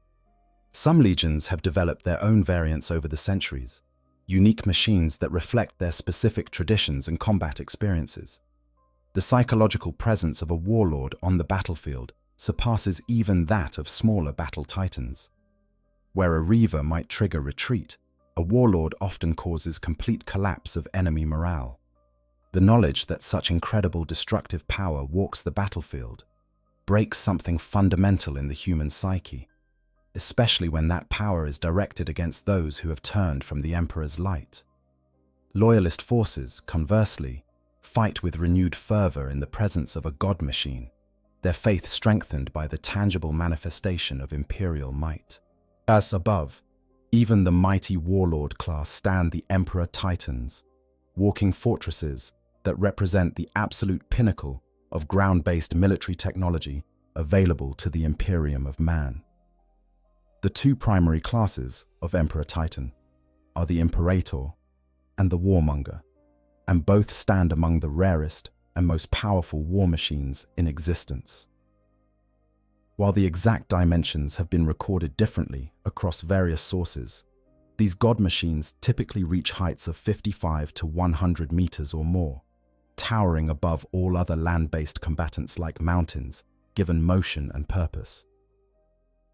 Some legions have developed their own variants over the centuries, unique machines that reflect their specific traditions and combat experiences. The psychological presence of a warlord on the battlefield surpasses even that of smaller battle titans. Where a reaver might trigger retreat, a warlord often causes complete collapse of enemy morale. The knowledge that such incredible destructive power walks the battlefield breaks something fundamental in the human psyche, especially when that power is directed against those who have turned from the Emperor's light. Loyalist forces, conversely, fight with renewed fervor in the presence of a god machine, their faith strengthened by the tangible manifestation of imperial might. As above, even the mighty warlord class stand the Emperor Titans, walking fortresses that represent the absolute pinnacle of ground-based military technology available to the Imperium of man. The two primary classes of Emperor Titan are the Imperator and the Warmonger, and both stand among the rarest and most powerful war machines in existence. While the exact dimensions have been recorded differently across various sources, these god machines typically reach heights of 55 to 100 meters or more, towering above all other land-based combatants like mountains, given motion and purpose.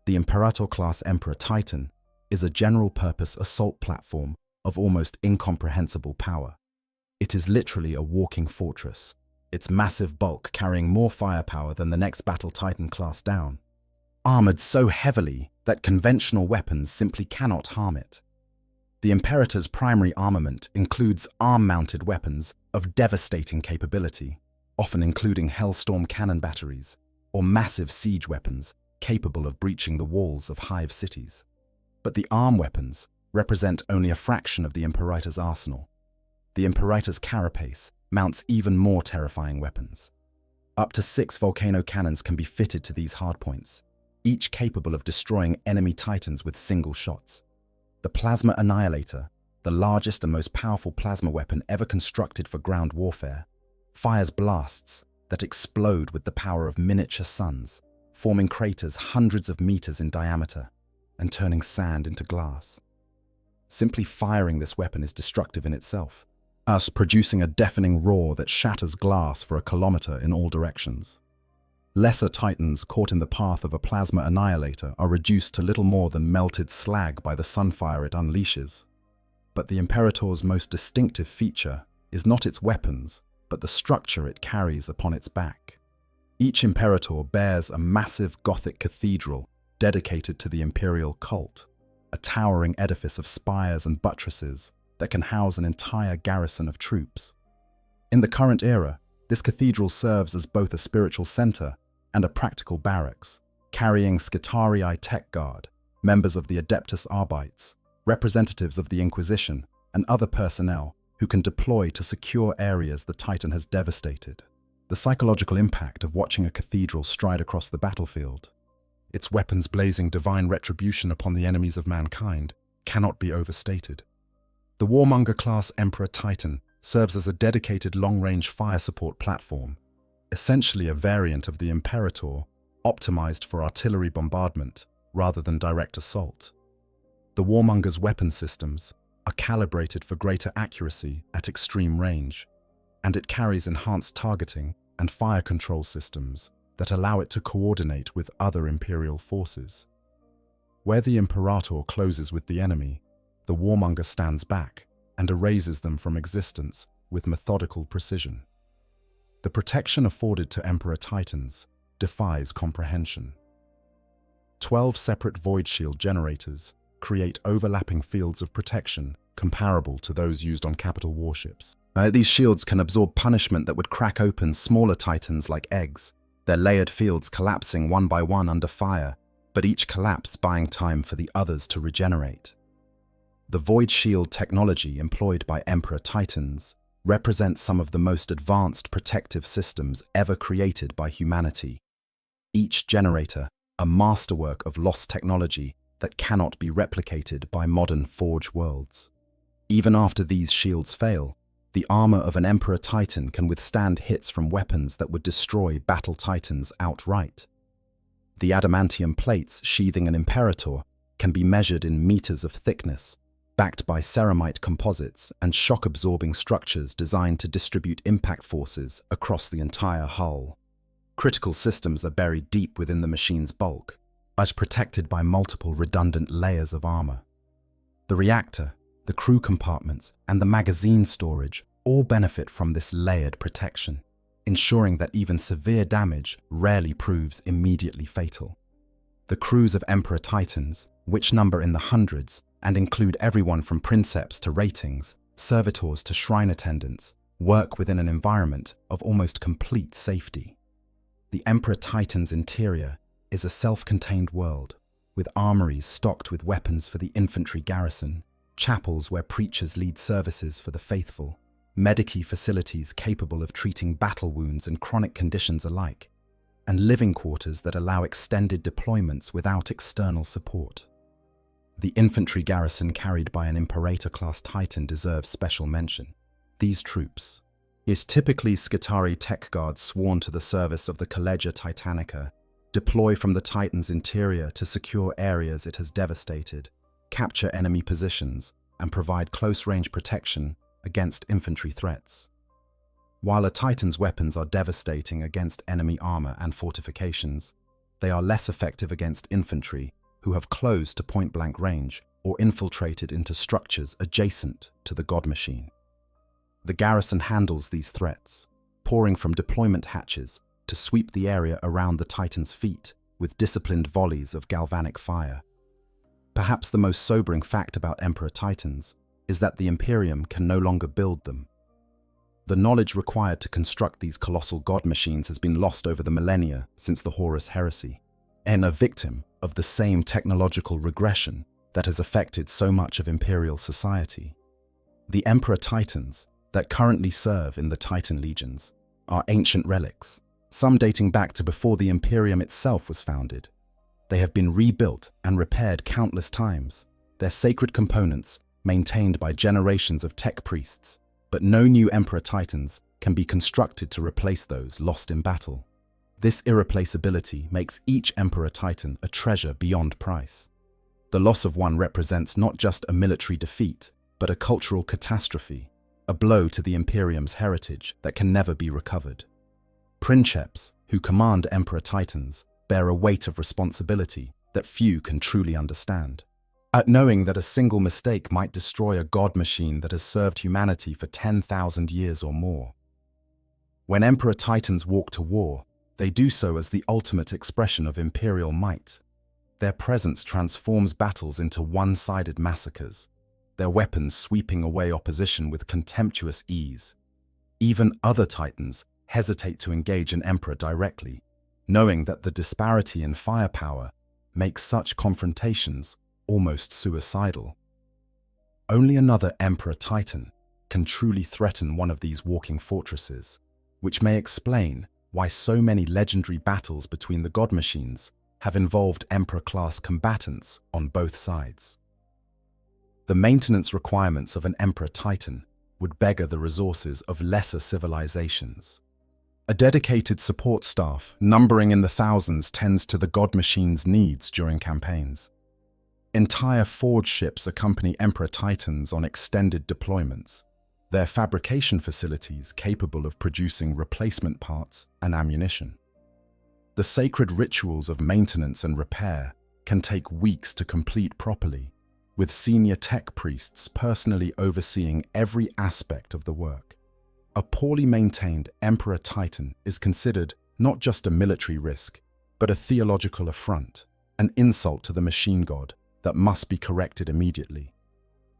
The Imperator-class Emperor Titan is a general-purpose assault platform of almost incomprehensible power. It is literally a walking fortress, its massive bulk carrying more firepower than the next Battle Titan class down, armored so heavily that conventional weapons simply cannot harm it. The Imperator's primary armament includes arm-mounted weapons of devastating capability, often including Hellstorm cannon batteries or massive siege weapons capable of breaching the walls of hive cities. But the arm weapons represent only a fraction of the Imperator's arsenal. The Imperator's carapace mounts even more terrifying weapons. Up to 6 volcano cannons can be fitted to these hardpoints, each capable of destroying enemy titans with single shots. The Plasma Annihilator, the largest and most powerful plasma weapon ever constructed for ground warfare, fires blasts that explode with the power of miniature suns, forming craters hundreds of meters in diameter and turning sand into glass. Simply firing this weapon is destructive in itself, thus producing a deafening roar that shatters glass for a kilometer in all directions. Lesser titans caught in the path of a plasma annihilator are reduced to little more than melted slag by the sunfire it unleashes. But the Imperator's most distinctive feature is not its weapons, but the structure it carries upon its back. Each Imperator bears a massive Gothic cathedral dedicated to the imperial cult, a towering edifice of spires and buttresses that can house an entire garrison of troops. In the current era, this cathedral serves as both a spiritual center and a practical barracks, carrying Skitarii Tech Guard, members of the Adeptus Arbites, representatives of the Inquisition, and other personnel who can deploy to secure areas the Titan has devastated. The psychological impact of watching a cathedral stride across the battlefield, its weapons blazing divine retribution upon the enemies of mankind, cannot be overstated. The Warmonger-class Emperor Titan serves as a dedicated long-range fire support platform, essentially a variant of the Imperator, optimized for artillery bombardment rather than direct assault. The Warmonger's weapon systems are calibrated for greater accuracy at extreme range, and it carries enhanced targeting and fire control systems that allow it to coordinate with other Imperial forces. Where the Imperator closes with the enemy, the Warmonger stands back and erases them from existence with methodical precision. The protection afforded to Emperor Titans defies comprehension. 12 separate void shield generators create overlapping fields of protection comparable to those used on capital warships. These shields can absorb punishment that would crack open smaller Titans like eggs, their layered fields collapsing one by one under fire, but each collapse buying time for the others to regenerate. The void shield technology employed by Emperor Titans represents some of the most advanced protective systems ever created by humanity. Each generator, a masterwork of lost technology that cannot be replicated by modern Forge worlds. Even after these shields fail, the armor of an Emperor Titan can withstand hits from weapons that would destroy Battle Titans outright. The adamantium plates sheathing an Imperator can be measured in meters of thickness, backed by ceramite composites and shock-absorbing structures designed to distribute impact forces across the entire hull. Critical systems are buried deep within the machine's bulk, but protected by multiple redundant layers of armor. The reactor, the crew compartments, and the magazine storage all benefit from this layered protection, ensuring that even severe damage rarely proves immediately fatal. The crews of Emperor Titans, which number in the hundreds and include everyone from princeps to ratings, servitors to shrine attendants, work within an environment of almost complete safety. The Emperor Titan's interior is a self-contained world, with armories stocked with weapons for the infantry garrison, chapels where preachers lead services for the faithful, medici facilities capable of treating battle wounds and chronic conditions alike, and living quarters that allow extended deployments without external support. The infantry garrison carried by an Imperator-class Titan deserves special mention. These troops is typically Skitarii Tech Guards sworn to the service of the Collegia Titanica, deploy from the Titan's interior to secure areas it has devastated, capture enemy positions, and provide close-range protection against infantry threats. While a Titan's weapons are devastating against enemy armor and fortifications, they are less effective against infantry who have closed to point-blank range or infiltrated into structures adjacent to the God Machine. The garrison handles these threats, pouring from deployment hatches to sweep the area around the Titan's feet with disciplined volleys of galvanic fire. Perhaps the most sobering fact about Emperor Titans is that the Imperium can no longer build them. The knowledge required to construct these colossal God Machines has been lost over the millennia since the Horus Heresy, and a victim of the same technological regression that has affected so much of Imperial society. The Emperor Titans that currently serve in the Titan Legions are ancient relics, some dating back to before the Imperium itself was founded. They have been rebuilt and repaired countless times, their sacred components maintained by generations of tech priests, but no new Emperor Titans can be constructed to replace those lost in battle. This irreplaceability makes each Emperor Titan a treasure beyond price. The loss of one represents not just a military defeat, but a cultural catastrophe, a blow to the Imperium's heritage that can never be recovered. Princeps, who command Emperor Titans, bear a weight of responsibility that few can truly understand. At knowing that a single mistake might destroy a god machine that has served humanity for 10,000 years or more. When Emperor Titans walk to war, they do so as the ultimate expression of imperial might. Their presence transforms battles into one-sided massacres, their weapons sweeping away opposition with contemptuous ease. Even other Titans hesitate to engage an Emperor directly, knowing that the disparity in firepower makes such confrontations almost suicidal. Only another Emperor Titan can truly threaten one of these walking fortresses, which may explain why so many legendary battles between the god machines have involved Emperor-class combatants on both sides. The maintenance requirements of an Emperor Titan would beggar the resources of lesser civilizations. A dedicated support staff, numbering in the thousands, tends to the god machine's needs during campaigns. Entire forge ships accompany Emperor Titans on extended deployments, their fabrication facilities capable of producing replacement parts and ammunition. The sacred rituals of maintenance and repair can take weeks to complete properly, with senior tech priests personally overseeing every aspect of the work. A poorly maintained Emperor Titan is considered not just a military risk, but a theological affront, an insult to the machine god that must be corrected immediately.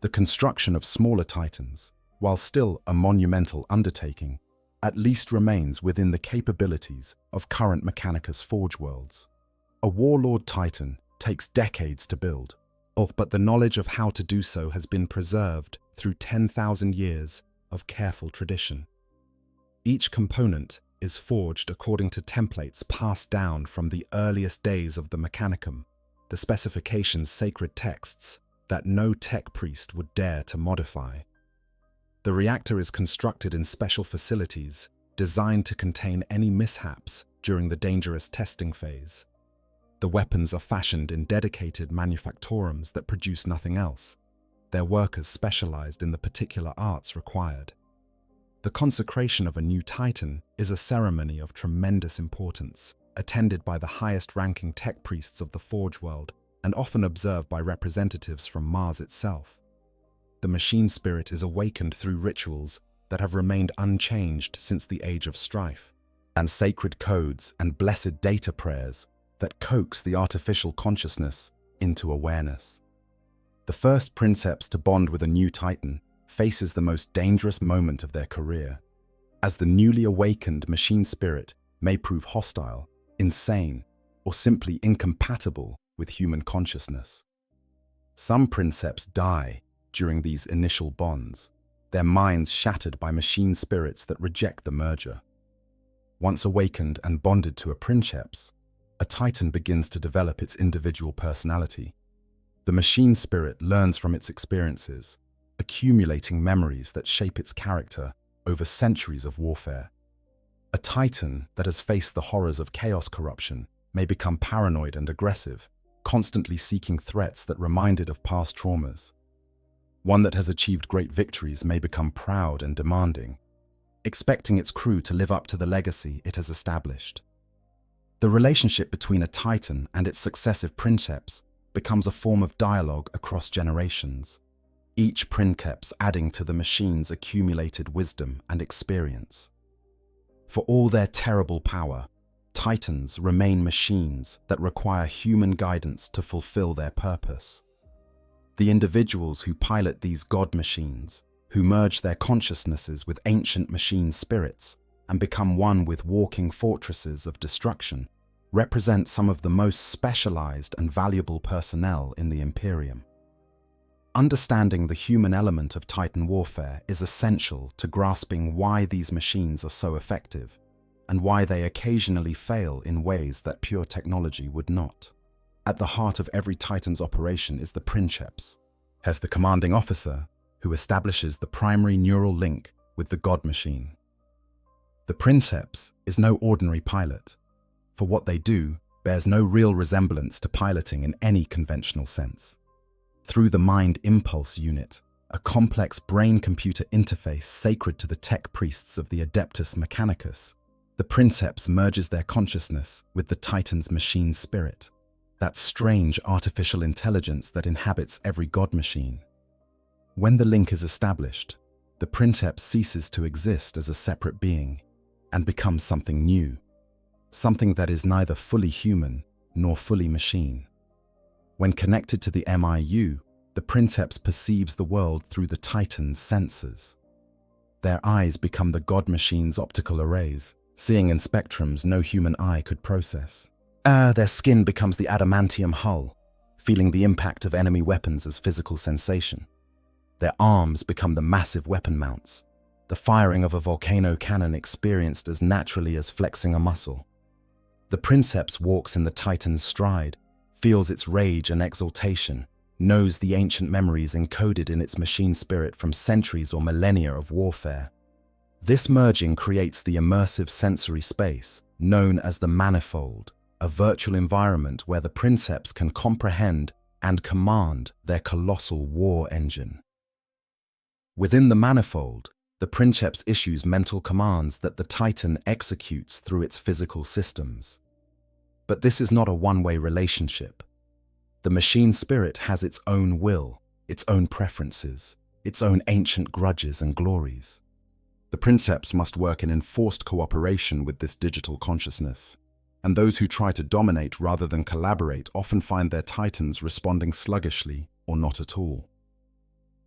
The construction of smaller Titans, while still a monumental undertaking, at least remains within the capabilities of current Mechanicus Forge worlds. A Warlord Titan takes decades to build, but the knowledge of how to do so has been preserved through 10,000 years of careful tradition. Each component is forged according to templates passed down from the earliest days of the Mechanicum, the specifications' sacred texts that no tech priest would dare to modify. The reactor is constructed in special facilities designed to contain any mishaps during the dangerous testing phase. The weapons are fashioned in dedicated manufactorums that produce nothing else, their workers specialized in the particular arts required. The consecration of a new Titan is a ceremony of tremendous importance, attended by the highest-ranking tech priests of the Forge world and often observed by representatives from Mars itself. The machine spirit is awakened through rituals that have remained unchanged since the Age of Strife, and sacred codes and blessed data prayers that coax the artificial consciousness into awareness. The first princeps to bond with a new Titan faces the most dangerous moment of their career, as the newly awakened machine spirit may prove hostile, insane, or simply incompatible with human consciousness. Some princeps die during these initial bonds, their minds shattered by machine spirits that reject the merger. Once awakened and bonded to a princeps, a Titan begins to develop its individual personality. The machine spirit learns from its experiences, accumulating memories that shape its character over centuries of warfare. A Titan that has faced the horrors of chaos corruption may become paranoid and aggressive, constantly seeking threats that remind it of past traumas. One that has achieved great victories may become proud and demanding, expecting its crew to live up to the legacy it has established. The relationship between a Titan and its successive princeps becomes a form of dialogue across generations, each princeps adding to the machine's accumulated wisdom and experience. For all their terrible power, Titans remain machines that require human guidance to fulfill their purpose. The individuals who pilot these god machines, who merge their consciousnesses with ancient machine spirits and become one with walking fortresses of destruction, represent some of the most specialized and valuable personnel in the Imperium. Understanding the human element of Titan warfare is essential to grasping why these machines are so effective and why they occasionally fail in ways that pure technology would not. At the heart of every Titan's operation is the princeps, the commanding officer who establishes the primary neural link with the god machine. The princeps is no ordinary pilot, for what they do bears no real resemblance to piloting in any conventional sense. Through the Mind Impulse Unit, a complex brain-computer interface sacred to the tech priests of the Adeptus Mechanicus, the princeps merges their consciousness with the Titan's machine spirit, that strange artificial intelligence that inhabits every god machine. When the link is established, the princeps ceases to exist as a separate being and becomes something new, something that is neither fully human nor fully machine. When connected to the MIU, the princeps perceives the world through the Titan's sensors. Their eyes become the god machine's optical arrays, seeing in spectrums no human eye could process. Their skin becomes the adamantium hull, feeling the impact of enemy weapons as physical sensation. Their arms become the massive weapon mounts, the firing of a volcano cannon experienced as naturally as flexing a muscle. The princeps walks in the Titan's stride, feels its rage and exultation, knows the ancient memories encoded in its machine spirit from centuries or millennia of warfare. This merging creates the immersive sensory space, known as the manifold, a virtual environment where the princeps can comprehend and command their colossal war engine. Within the manifold, the princeps issues mental commands that the Titan executes through its physical systems. But this is not a one-way relationship. The machine spirit has its own will, its own preferences, its own ancient grudges and glories. The princeps must work in enforced cooperation with this digital consciousness, and those who try to dominate rather than collaborate often find their Titans responding sluggishly or not at all.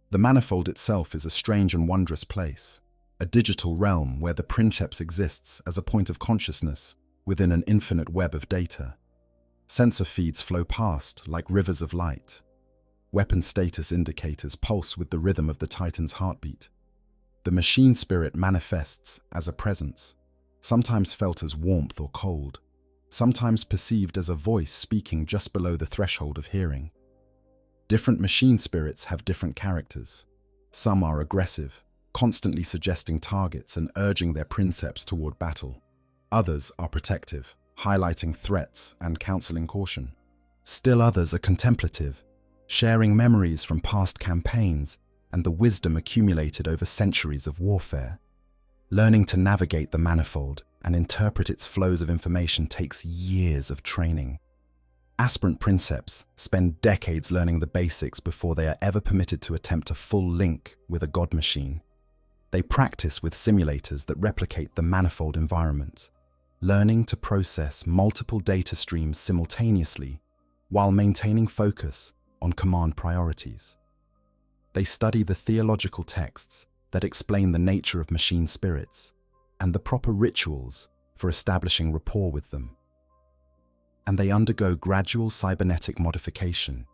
The manifold itself is a strange and wondrous place, a digital realm where the princeps exists as a point of consciousness within an infinite web of data. Sensor feeds flow past like rivers of light. Weapon status indicators pulse with the rhythm of the Titan's heartbeat. The machine spirit manifests as a presence, sometimes felt as warmth or cold, sometimes perceived as a voice speaking just below the threshold of hearing. Different machine spirits have different characters. Some are aggressive, constantly suggesting targets and urging their princeps toward battle. Others are protective, highlighting threats and counseling caution. Still others are contemplative, sharing memories from past campaigns and the wisdom accumulated over centuries of warfare. Learning to navigate the manifold and interpret its flows of information takes years of training. Aspirant princeps spend decades learning the basics before they are ever permitted to attempt a full link with a god machine. They practice with simulators that replicate the manifold environment, learning to process multiple data streams simultaneously while maintaining focus on command priorities. They study the theological texts that explain the nature of machine spirits and the proper rituals for establishing rapport with them. And they undergo gradual cybernetic modification,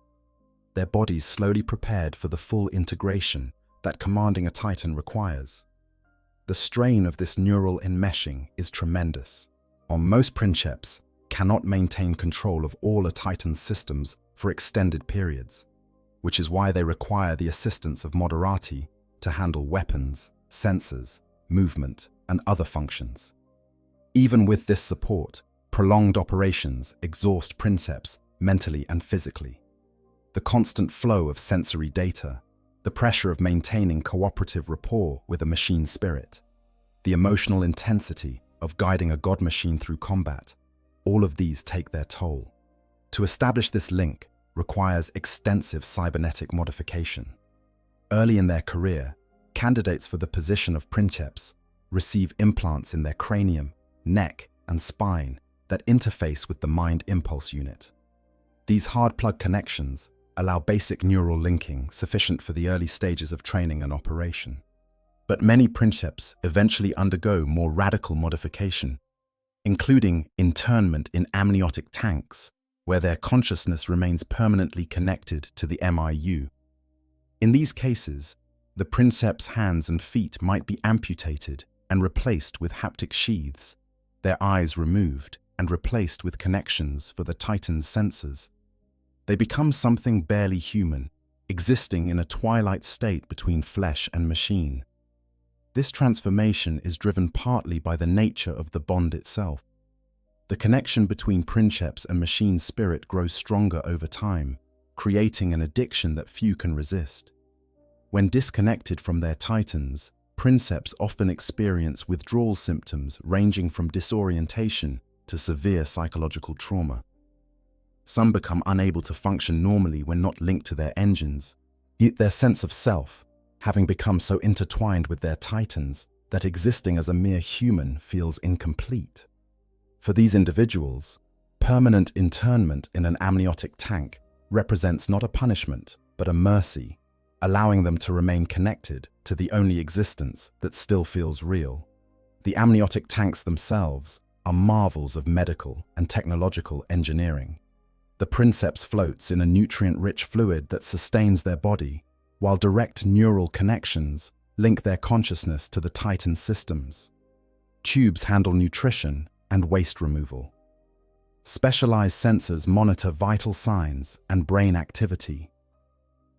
their bodies slowly prepared for the full integration that commanding a Titan requires. The strain of this neural enmeshing is tremendous. Most princeps cannot maintain control of all a Titan's systems for extended periods, which is why they require the assistance of moderati to handle weapons, sensors, movement, and other functions. Even with this support, prolonged operations exhaust princeps mentally and physically. The constant flow of sensory data, the pressure of maintaining cooperative rapport with a machine spirit, the emotional intensity of guiding a god machine through combat, all of these take their toll. To establish this link requires extensive cybernetic modification. Early in their career, candidates for the position of princeps receive implants in their cranium, neck, and spine that interface with the mind impulse unit. These hard plug connections allow basic neural linking sufficient for the early stages of training and operation. But many princeps eventually undergo more radical modification, including internment in amniotic tanks, where their consciousness remains permanently connected to the MIU. In these cases, the princeps' hands and feet might be amputated and replaced with haptic sheaths, their eyes removed and replaced with connections for the Titan's sensors. They become something barely human, existing in a twilight state between flesh and machine. This transformation is driven partly by the nature of the bond itself. The connection between princeps and machine spirit grows stronger over time, creating an addiction that few can resist. When disconnected from their Titans, princeps often experience withdrawal symptoms ranging from disorientation to severe psychological trauma. Some become unable to function normally when not linked to their engines. Yet their sense of self, having become so intertwined with their titans, that existing as a mere human feels incomplete. For these individuals, permanent internment in an amniotic tank represents not a punishment, but a mercy, allowing them to remain connected to the only existence that still feels real. The amniotic tanks themselves are marvels of medical and technological engineering. The princeps floats in a nutrient-rich fluid that sustains their body, while direct neural connections link their consciousness to the Titan systems. Tubes handle nutrition and waste removal. Specialized sensors monitor vital signs and brain activity.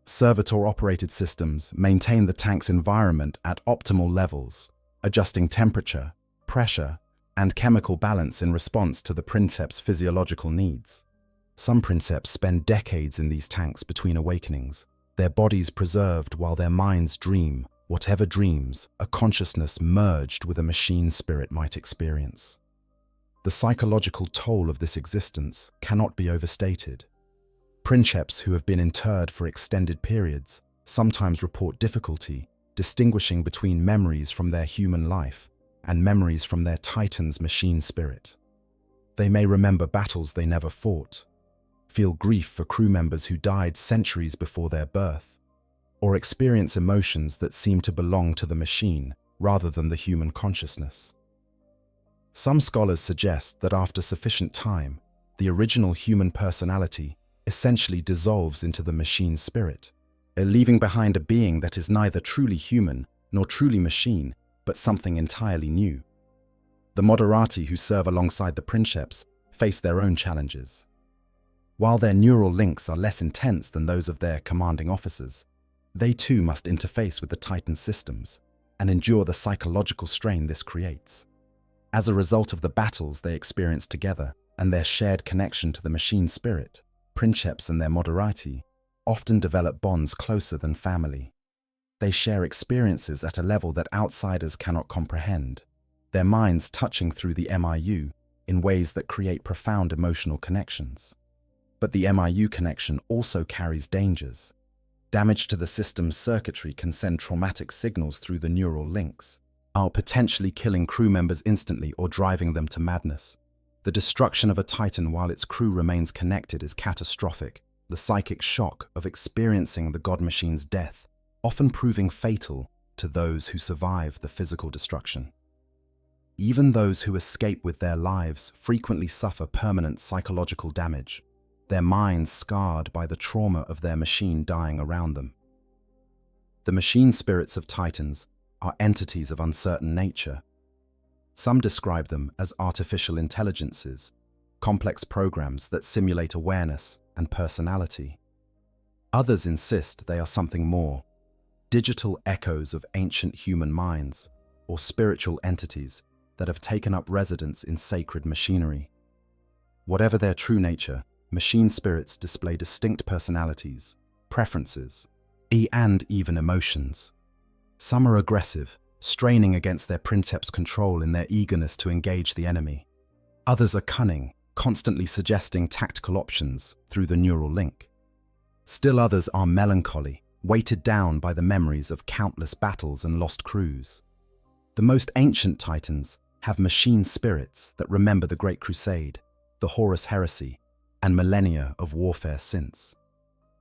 Servitor-operated systems maintain the tank's environment at optimal levels, adjusting temperature, pressure, and chemical balance in response to the princeps' physiological needs. Some princeps spend decades in these tanks between awakenings, their bodies preserved while their minds dream whatever dreams a consciousness merged with a machine spirit might experience. The psychological toll of this existence cannot be overstated. Princeps who have been interred for extended periods sometimes report difficulty distinguishing between memories from their human life and memories from their Titan's machine spirit. They may remember battles they never fought, feel grief for crew members who died centuries before their birth, or experience emotions that seem to belong to the machine rather than the human consciousness. Some scholars suggest that after sufficient time, the original human personality essentially dissolves into the machine spirit, leaving behind a being that is neither truly human nor truly machine, but something entirely new. The moderati who serve alongside the princeps face their own challenges. While their neural links are less intense than those of their commanding officers, they too must interface with the Titan systems and endure the psychological strain this creates. As a result of the battles they experience together and their shared connection to the machine spirit, princeps and their moderati often develop bonds closer than family. They share experiences at a level that outsiders cannot comprehend, their minds touching through the MIU in ways that create profound emotional connections. But the MIU connection also carries dangers. Damage to the system's circuitry can send traumatic signals through the neural links, potentially killing crew members instantly or driving them to madness. The destruction of a Titan while its crew remains connected is catastrophic, the psychic shock of experiencing the God Machine's death, often proving fatal to those who survive the physical destruction. Even those who escape with their lives frequently suffer permanent psychological damage, their minds scarred by the trauma of their machine dying around them. The machine spirits of Titans are entities of uncertain nature. Some describe them as artificial intelligences, complex programs that simulate awareness and personality. Others insist they are something more, digital echoes of ancient human minds, or spiritual entities that have taken up residence in sacred machinery. Whatever their true nature, machine spirits display distinct personalities, preferences, and even emotions. Some are aggressive, straining against their princeps' control in their eagerness to engage the enemy. Others are cunning, constantly suggesting tactical options through the neural link. Still others are melancholy, weighted down by the memories of countless battles and lost crews. The most ancient Titans have machine spirits that remember the Great Crusade, the Horus Heresy, and millennia of warfare since.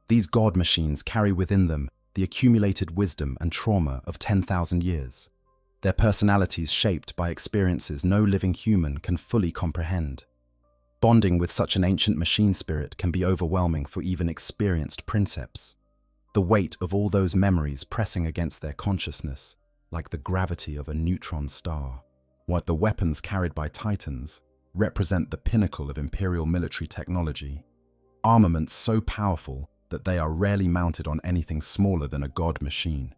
These god machines carry within them the accumulated wisdom and trauma of 10,000 years, their personalities shaped by experiences no living human can fully comprehend. Bonding with such an ancient machine spirit can be overwhelming for even experienced princeps. The weight of all those memories pressing against their consciousness, like the gravity of a neutron star. What the weapons carried by Titans represent the pinnacle of Imperial military technology, armaments so powerful that they are rarely mounted on anything smaller than a god machine.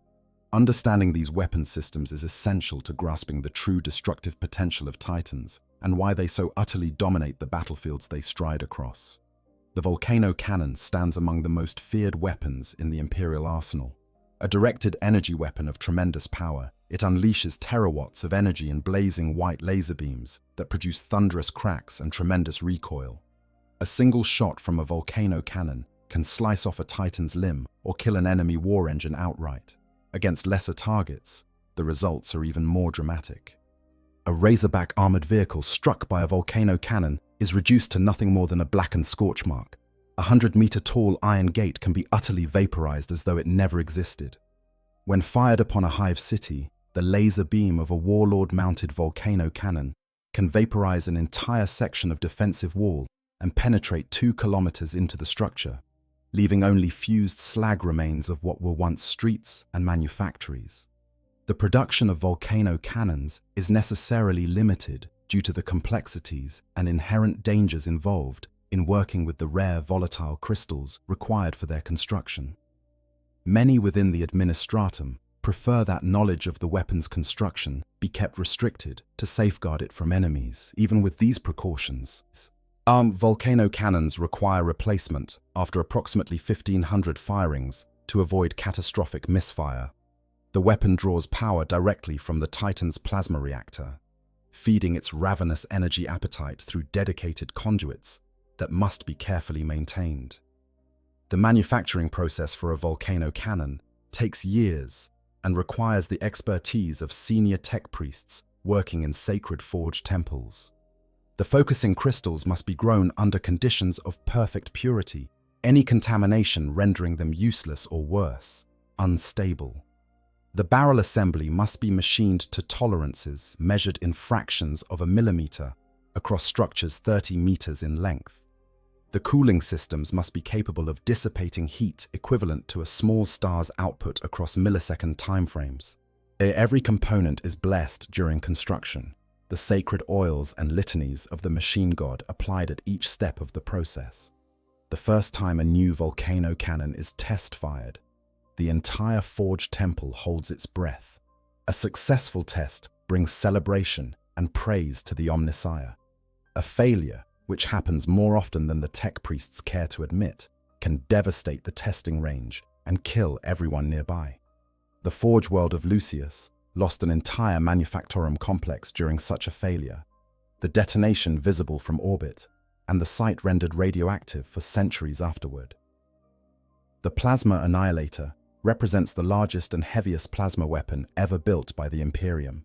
Understanding these weapon systems is essential to grasping the true destructive potential of Titans and why they so utterly dominate the battlefields they stride across. The volcano cannon stands among the most feared weapons in the Imperial arsenal. A directed energy weapon of tremendous power, it unleashes terawatts of energy in blazing white laser beams that produce thunderous cracks and tremendous recoil. A single shot from a volcano cannon can slice off a Titan's limb or kill an enemy war engine outright. Against lesser targets, the results are even more dramatic. A Razorback armored vehicle struck by a volcano cannon is reduced to nothing more than a blackened scorch mark. A 100-meter-tall iron gate can be utterly vaporized as though it never existed. When fired upon a hive city, the laser beam of a warlord-mounted volcano cannon can vaporize an entire section of defensive wall and penetrate 2 kilometers into the structure, leaving only fused slag remains of what were once streets and manufactories. The production of volcano cannons is necessarily limited due to the complexities and inherent dangers involved in working with the rare volatile crystals required for their construction. Many within the administratum prefer that knowledge of the weapon's construction be kept restricted to safeguard it from enemies. Even with these precautions, volcano cannons require replacement after approximately 1,500 firings to avoid catastrophic misfire. The weapon draws power directly from the Titan's plasma reactor, feeding its ravenous energy appetite through dedicated conduits that must be carefully maintained. The manufacturing process for a volcano cannon takes years and requires the expertise of senior tech priests working in sacred forged temples. The focusing crystals must be grown under conditions of perfect purity, any contamination rendering them useless or worse, unstable. The barrel assembly must be machined to tolerances measured in fractions of a millimeter across structures 30 meters in length. The cooling systems must be capable of dissipating heat equivalent to a small star's output across millisecond timeframes. Every component is blessed during construction, the sacred oils and litanies of the machine god applied at each step of the process. The first time a new volcano cannon is test-fired, the entire forged temple holds its breath. A successful test brings celebration and praise to the Omnissiah. A failure, which happens more often than the tech priests care to admit, can devastate the testing range and kill everyone nearby. The forge world of Lucius lost an entire manufactorum complex during such a failure, the detonation visible from orbit, and the site rendered radioactive for centuries afterward. The Plasma Annihilator represents the largest and heaviest plasma weapon ever built by the Imperium.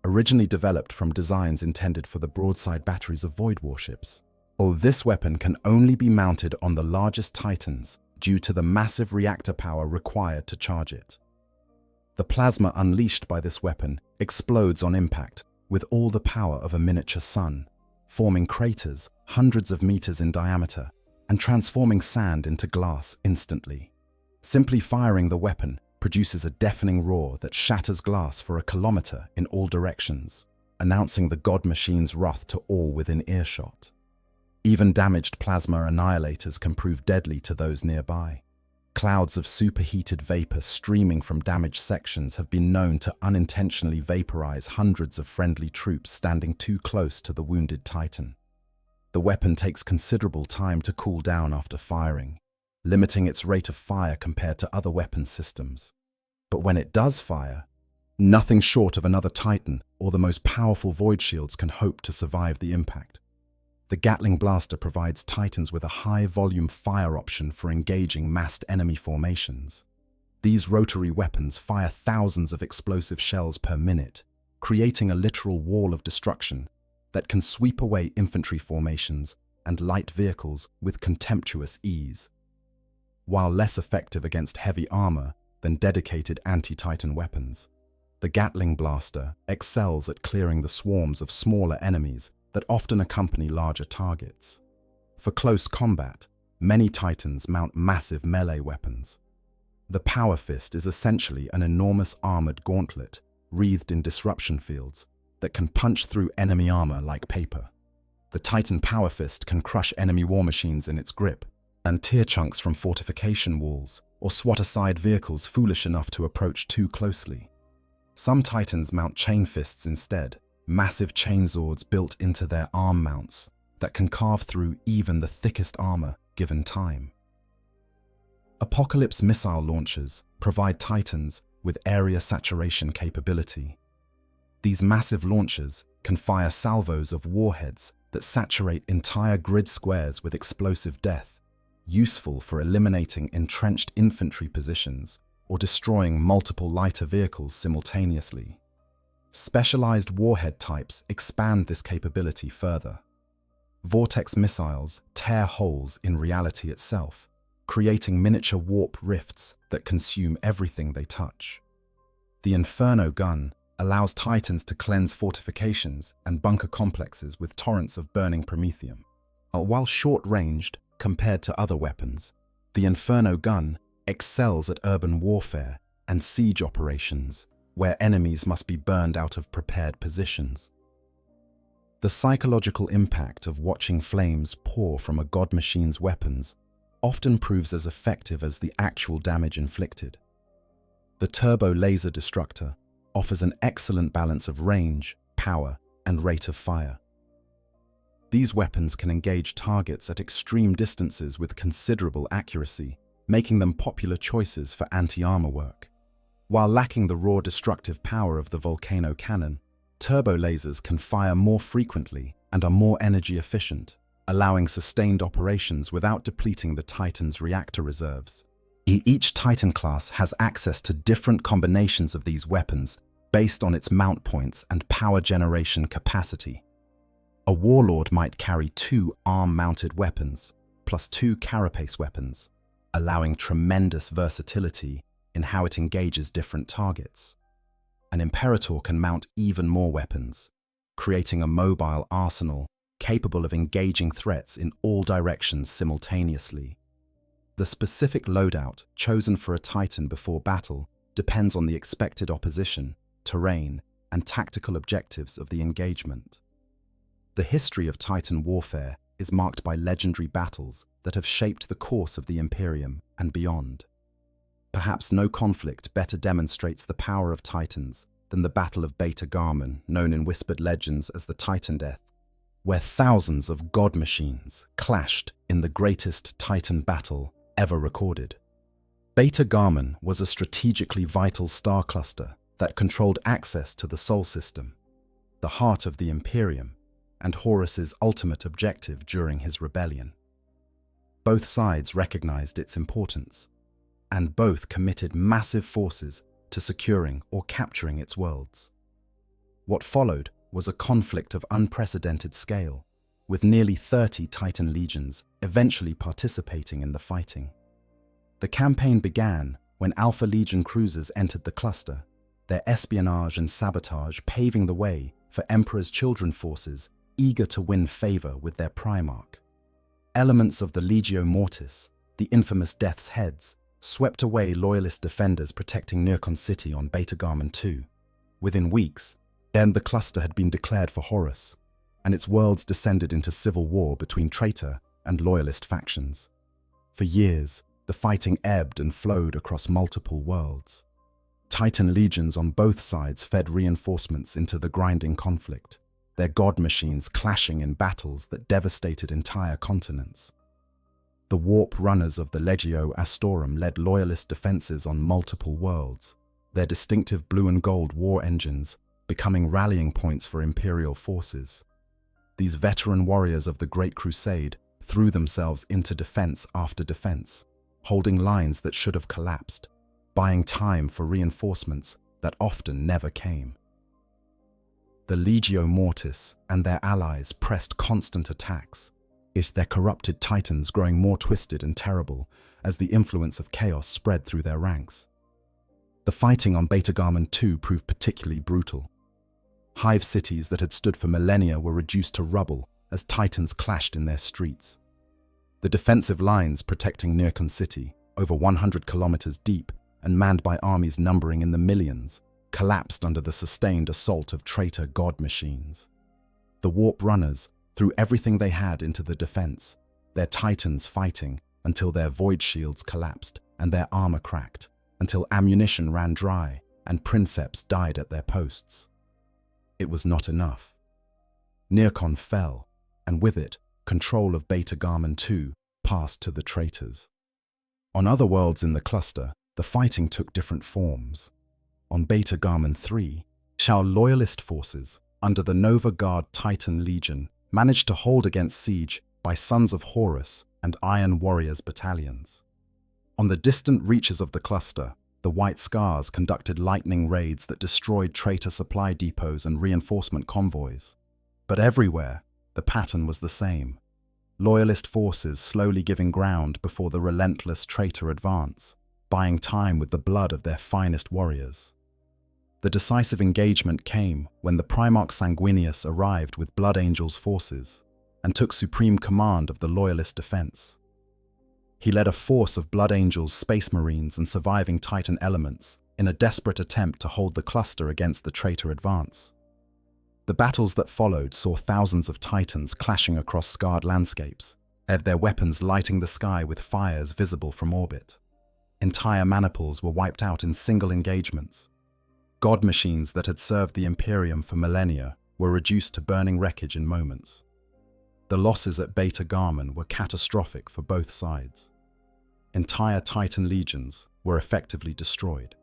Originally developed from designs intended for the broadside batteries of void warships. This weapon can only be mounted on the largest Titans due to the massive reactor power required to charge it. The plasma unleashed by this weapon explodes on impact with all the power of a miniature sun, forming craters hundreds of meters in diameter and transforming sand into glass instantly. Simply firing the weapon produces a deafening roar that shatters glass for a kilometer in all directions, announcing the god machine's wrath to all within earshot. Even damaged plasma annihilators can prove deadly to those nearby. Clouds of superheated vapor streaming from damaged sections have been known to unintentionally vaporize hundreds of friendly troops standing too close to the wounded Titan. The weapon takes considerable time to cool down after firing, limiting its rate of fire compared to other weapon systems. But when it does fire, nothing short of another Titan or the most powerful void shields can hope to survive the impact. The Gatling Blaster provides Titans with a high-volume fire option for engaging massed enemy formations. These rotary weapons fire thousands of explosive shells per minute, creating a literal wall of destruction that can sweep away infantry formations and light vehicles with contemptuous ease. While less effective against heavy armor than dedicated anti-Titan weapons, the Gatling Blaster excels at clearing the swarms of smaller enemies that often accompany larger targets. For close combat, many Titans mount massive melee weapons. The Power Fist is essentially an enormous armored gauntlet wreathed in disruption fields that can punch through enemy armor like paper. The Titan Power Fist can crush enemy war machines in its grip, and tear chunks from fortification walls, or swat aside vehicles foolish enough to approach too closely. Some Titans mount chain fists instead, massive chainsaws built into their arm mounts that can carve through even the thickest armor given time. Apocalypse missile launchers provide Titans with area saturation capability. These massive launchers can fire salvos of warheads that saturate entire grid squares with explosive death, useful for eliminating entrenched infantry positions or destroying multiple lighter vehicles simultaneously. Specialized warhead types expand this capability further. Vortex missiles tear holes in reality itself, creating miniature warp rifts that consume everything they touch. The Inferno gun allows Titans to cleanse fortifications and bunker complexes with torrents of burning promethium. While short-ranged compared to other weapons, the Inferno gun excels at urban warfare and siege operations, where enemies must be burned out of prepared positions. The psychological impact of watching flames pour from a god machine's weapons often proves as effective as the actual damage inflicted. The Turbo Laser Destructor offers an excellent balance of range, power, and rate of fire. These weapons can engage targets at extreme distances with considerable accuracy, making them popular choices for anti-armor work. While lacking the raw destructive power of the Volcano cannon, turbo lasers can fire more frequently and are more energy efficient, allowing sustained operations without depleting the Titan's reactor reserves. Each Titan class has access to different combinations of these weapons based on its mount points and power generation capacity. A warlord might carry 2 arm-mounted weapons, plus 2 carapace weapons, allowing tremendous versatility in how it engages different targets. An Imperator can mount even more weapons, creating a mobile arsenal capable of engaging threats in all directions simultaneously. The specific loadout chosen for a Titan before battle depends on the expected opposition, terrain, and tactical objectives of the engagement. The history of Titan warfare is marked by legendary battles that have shaped the course of the Imperium and beyond. Perhaps no conflict better demonstrates the power of Titans than the Battle of Beta Garman, known in whispered legends as the Titan Death, where thousands of god machines clashed in the greatest Titan battle ever recorded. Beta Garman was a strategically vital star cluster that controlled access to the Sol system, the heart of the Imperium, and Horus's ultimate objective during his rebellion. Both sides recognized its importance, and both committed massive forces to securing or capturing its worlds. What followed was a conflict of unprecedented scale, with nearly 30 Titan legions eventually participating in the fighting. The campaign began when Alpha Legion cruisers entered the cluster, their espionage and sabotage paving the way for Emperor's Children forces eager to win favor with their Primarch. Elements of the Legio Mortis, the infamous Death's Heads, swept away Loyalist defenders protecting Nircon City on Beta Garman II. Within weeks, the cluster had been declared for Horus, and its worlds descended into civil war between traitor and Loyalist factions. For years, the fighting ebbed and flowed across multiple worlds. Titan legions on both sides fed reinforcements into the grinding conflict, their god machines clashing in battles that devastated entire continents. The warp runners of the Legio Astorum led Loyalist defenses on multiple worlds, their distinctive blue and gold war engines becoming rallying points for Imperial forces. These veteran warriors of the Great Crusade threw themselves into defense after defense, holding lines that should have collapsed, buying time for reinforcements that often never came. The Legio Mortis and their allies pressed constant attacks, their corrupted Titans growing more twisted and terrible as the influence of chaos spread through their ranks. The fighting on Beta Garman II proved particularly brutal. Hive cities that had stood for millennia were reduced to rubble as Titans clashed in their streets. The defensive lines protecting Nircon City, over 100 kilometers deep and manned by armies numbering in the millions, collapsed under the sustained assault of traitor god machines. The warp runners threw everything they had into the defense, their Titans fighting until their void shields collapsed and their armor cracked, until ammunition ran dry and princeps died at their posts. It was not enough. Nircon fell, and with it, control of Beta Garman II passed to the traitors. On other worlds in the cluster, the fighting took different forms. On Beta Garman III, Shao Loyalist forces, under the Nova Guard Titan Legion, managed to hold against siege by Sons of Horus and Iron Warriors battalions. On the distant reaches of the cluster, the White Scars conducted lightning raids that destroyed traitor supply depots and reinforcement convoys. But everywhere, the pattern was the same. Loyalist forces slowly giving ground before the relentless traitor advance, buying time with the blood of their finest warriors. The decisive engagement came when the Primarch Sanguinius arrived with Blood Angel's forces and took supreme command of the Loyalist defense. He led a force of Blood Angel's Space Marines and surviving Titan elements in a desperate attempt to hold the cluster against the traitor advance. The battles that followed saw thousands of Titans clashing across scarred landscapes, their weapons lighting the sky with fires visible from orbit. Entire maniples were wiped out in single engagements. God machines that had served the Imperium for millennia were reduced to burning wreckage in moments. The losses at Beta Garman were catastrophic for both sides. Entire Titan legions were effectively destroyed,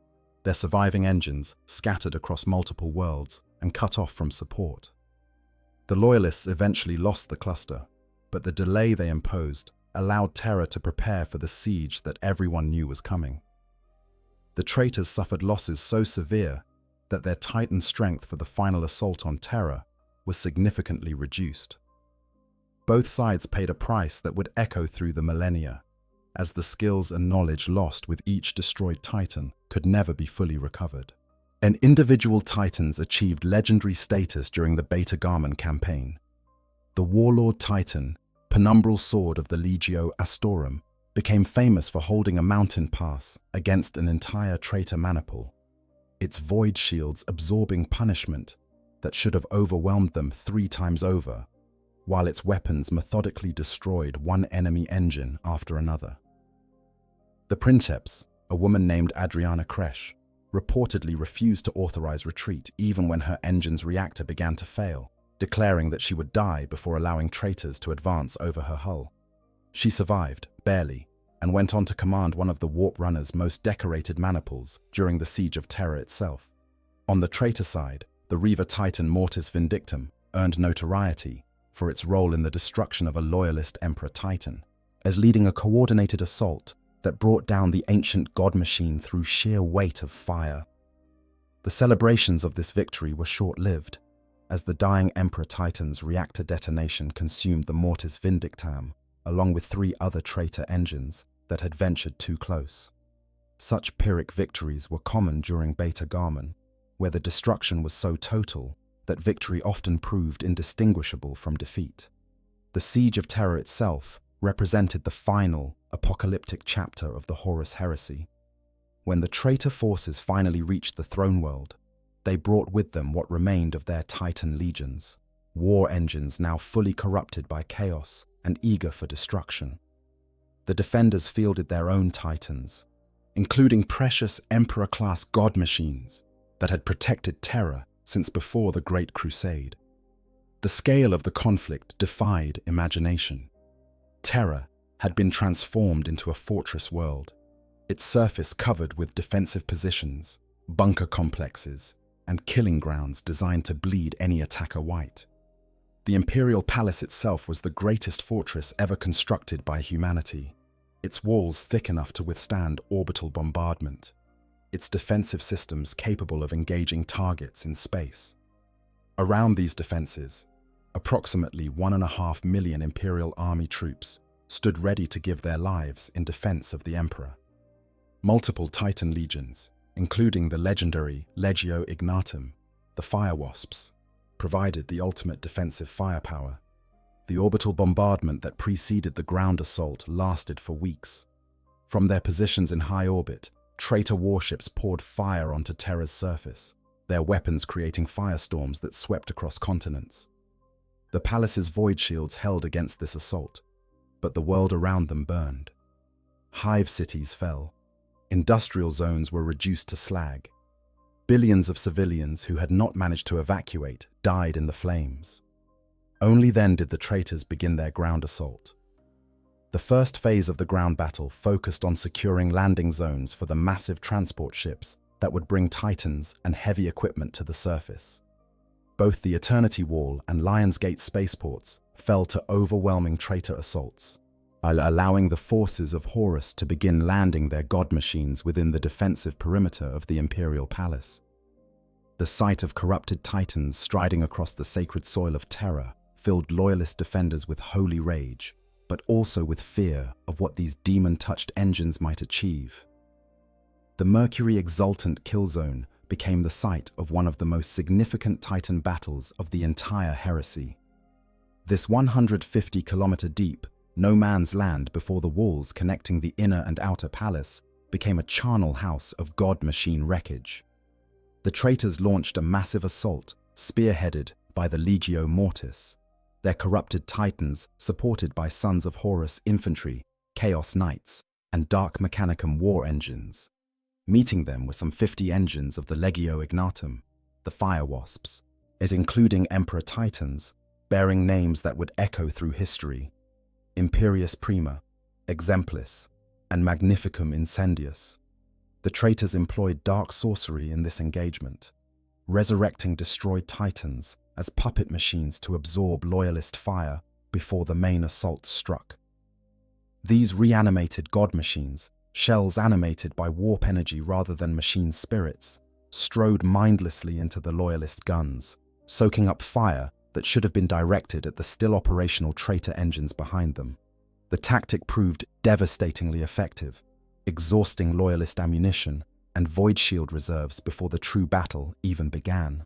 their surviving engines scattered across multiple worlds and cut off from support. The Loyalists eventually lost the cluster, but the delay they imposed allowed Terra to prepare for the siege that everyone knew was coming. The traitors suffered losses so severe that their Titan strength for the final assault on Terra was significantly reduced. Both sides paid a price that would echo through the millennia, as the skills and knowledge lost with each destroyed Titan could never be fully recovered. And individual Titans achieved legendary status during the Beta Garman campaign. The Warlord Titan, Penumbral Sword of the Legio Astorum, became famous for holding a mountain pass against an entire traitor maniple, its void shields absorbing punishment that should have overwhelmed them 3 times over, while its weapons methodically destroyed one enemy engine after another. The Princeps, a woman named Adriana Kresh, reportedly refused to authorize retreat even when her engine's reactor began to fail, declaring that she would die before allowing traitors to advance over her hull. She survived, barely, and went on to command one of the Warp Runner's most decorated maniples during the Siege of Terra itself. On the traitor side, the Reaver Titan Mortis Vindictum earned notoriety for its role in the destruction of a loyalist Emperor Titan, as leading a coordinated assault that brought down the ancient god machine through sheer weight of fire. The celebrations of this victory were short-lived, as the dying Emperor Titan's reactor detonation consumed the Mortis Vindictam, along with 3 other traitor engines that had ventured too close. Such Pyrrhic victories were common during Beta Garman, where the destruction was so total that victory often proved indistinguishable from defeat. The Siege of Terra itself represented the final, apocalyptic chapter of the Horus heresy. When the traitor forces finally reached the throne world, they brought with them what remained of their Titan legions, war engines now fully corrupted by chaos and eager for destruction. The defenders fielded their own Titans, including precious Emperor-class god machines that had protected Terra since before the Great Crusade. The scale of the conflict defied imagination. Terra had been transformed into a fortress world, its surface covered with defensive positions, bunker complexes, and killing grounds designed to bleed any attacker white. The Imperial Palace itself was the greatest fortress ever constructed by humanity, its walls thick enough to withstand orbital bombardment, its defensive systems capable of engaging targets in space. Around these defenses, approximately 1.5 million Imperial Army troops stood ready to give their lives in defense of the Emperor. Multiple Titan legions, including the legendary Legio Ignatum, the Fire Wasps, provided the ultimate defensive firepower. The orbital bombardment that preceded the ground assault lasted for weeks. From their positions in high orbit, traitor warships poured fire onto Terra's surface, their weapons creating firestorms that swept across continents. The palace's void shields held against this assault, but the world around them burned. Hive cities fell. Industrial zones were reduced to slag. Billions of civilians who had not managed to evacuate died in the flames. Only then did the traitors begin their ground assault. The first phase of the ground battle focused on securing landing zones for the massive transport ships that would bring Titans and heavy equipment to the surface. both the Eternity Wall and Lionsgate spaceports fell to overwhelming traitor assaults, allowing the forces of Horus to begin landing their god machines within the defensive perimeter of the Imperial Palace. The sight of corrupted titans striding across the sacred soil of Terra filled loyalist defenders with holy rage, but also with fear of what these demon-touched engines might achieve. The Mercury Exultant kill zone became the site of one of the most significant Titan battles of the entire heresy. This 150-kilometer deep, no-man's land before the walls connecting the inner and outer palace became a charnel house of god-machine wreckage. The traitors launched a massive assault, spearheaded by the Legio Mortis, their corrupted titans supported by Sons of Horus infantry, Chaos Knights, and Dark Mechanicum war engines. Meeting them were some 50 engines of the Legio Ignatum, the Fire Wasps, including Emperor Titans, bearing names that would echo through history: Imperius Prima, Exemplis, and Magnificum Incendius. The traitors employed dark sorcery in this engagement, resurrecting destroyed titans as puppet machines to absorb loyalist fire before the main assault struck. These reanimated god machines, shells animated by warp energy rather than machine spirits, strode mindlessly into the loyalist guns, soaking up fire that should have been directed at the still operational traitor engines behind them. The tactic proved devastatingly effective, exhausting loyalist ammunition and void shield reserves before the true battle even began.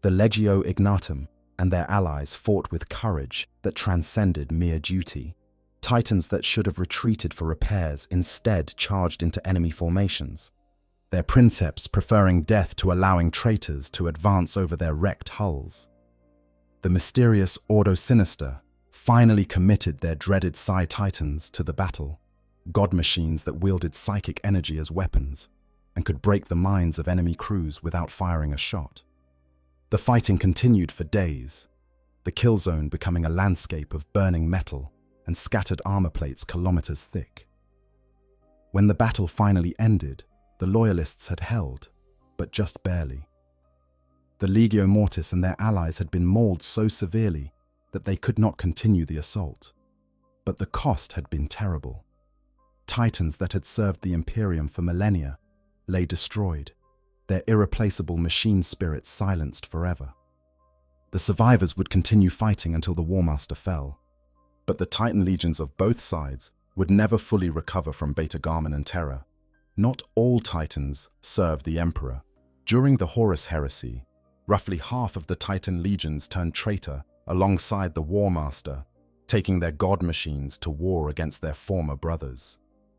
The Legio Ignatum and their allies fought with courage that transcended mere duty. Titans that should have retreated for repairs instead charged into enemy formations, their princeps preferring death to allowing traitors to advance over their wrecked hulls. The mysterious Ordo Sinister finally committed their dreaded Psi Titans to the battle, god machines that wielded psychic energy as weapons and could break the minds of enemy crews without firing a shot. The fighting continued for days, the kill zone becoming a landscape of burning metal and scattered armor plates kilometers thick. When the battle finally ended, the Loyalists had held, but just barely. The Legio Mortis and their allies had been mauled so severely that they could not continue the assault. But the cost had been terrible. Titans that had served the Imperium for millennia lay destroyed, their irreplaceable machine spirits silenced forever. The survivors would continue fighting until the Warmaster fell, but the Titan legions of both sides would never fully recover from Beta Garmin and Terra. Not all Titans served the Emperor. During the Horus heresy, roughly half of the Titan legions turned traitor alongside the Warmaster, taking their god machines to war against their former brothers.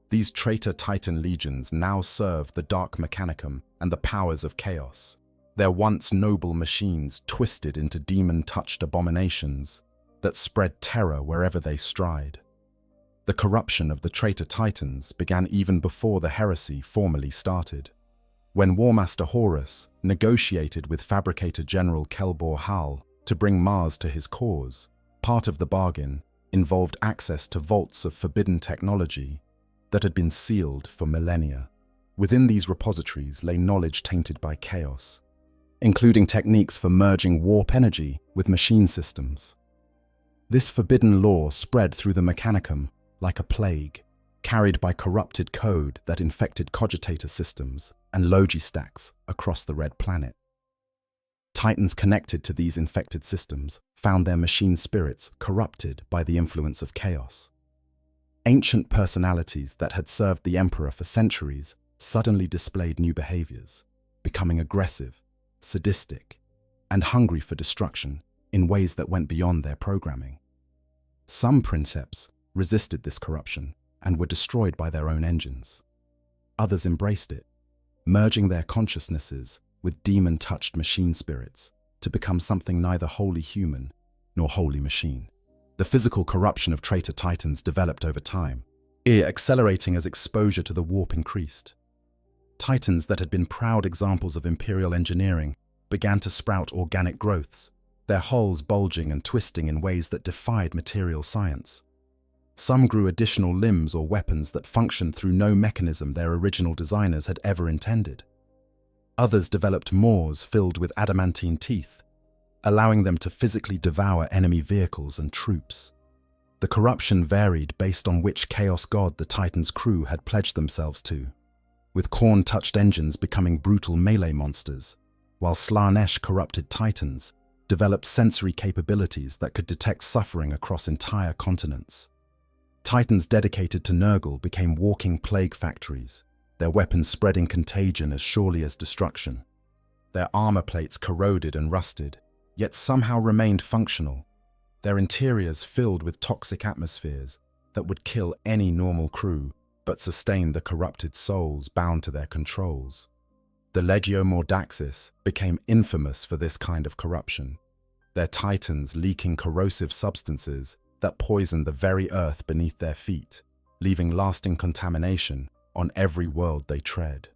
These traitor Titan legions now served the Dark Mechanicum and the powers of chaos, their once noble machines twisted into demon-touched abominations that spread terror wherever they stride. The corruption of the traitor Titans began even before the heresy formally started. When Warmaster Horus negotiated with Fabricator General Kelbor Hal to bring Mars to his cause, part of the bargain involved access to vaults of forbidden technology that had been sealed for millennia. Within these repositories lay knowledge tainted by chaos, including techniques for merging warp energy with machine systems. This forbidden lore spread through the Mechanicum like a plague, carried by corrupted code that infected cogitator systems and logistacks across the Red Planet. Titans connected to these infected systems found their machine spirits corrupted by the influence of chaos. Ancient personalities that had served the Emperor for centuries suddenly displayed new behaviors, becoming aggressive, sadistic, and hungry for destruction in ways that went beyond their programming. Some princeps resisted this corruption and were destroyed by their own engines. Others embraced it, merging their consciousnesses with demon-touched machine spirits to become something neither wholly human nor wholly machine. The physical corruption of traitor Titans developed over time, accelerating as exposure to the warp increased. Titans that had been proud examples of Imperial engineering began to sprout organic growths, their hulls bulging and twisting in ways that defied material science. Some grew additional limbs or weapons that functioned through no mechanism their original designers had ever intended. Others developed maws filled with adamantine teeth, allowing them to physically devour enemy vehicles and troops. The corruption varied based on which chaos god the Titan's crew had pledged themselves to, with Khorne-touched engines becoming brutal melee monsters, while Slaanesh corrupted Titans developed sensory capabilities that could detect suffering across entire continents. Titans dedicated to Nurgle became walking plague factories, their weapons spreading contagion as surely as destruction. Their armor plates corroded and rusted, yet somehow remained functional, their interiors filled with toxic atmospheres that would kill any normal crew but sustain the corrupted souls bound to their controls. The Legio Mordaxis became infamous for this kind of corruption, their Titans leaking corrosive substances that poisoned the very earth beneath their feet, leaving lasting contamination on every world they tread.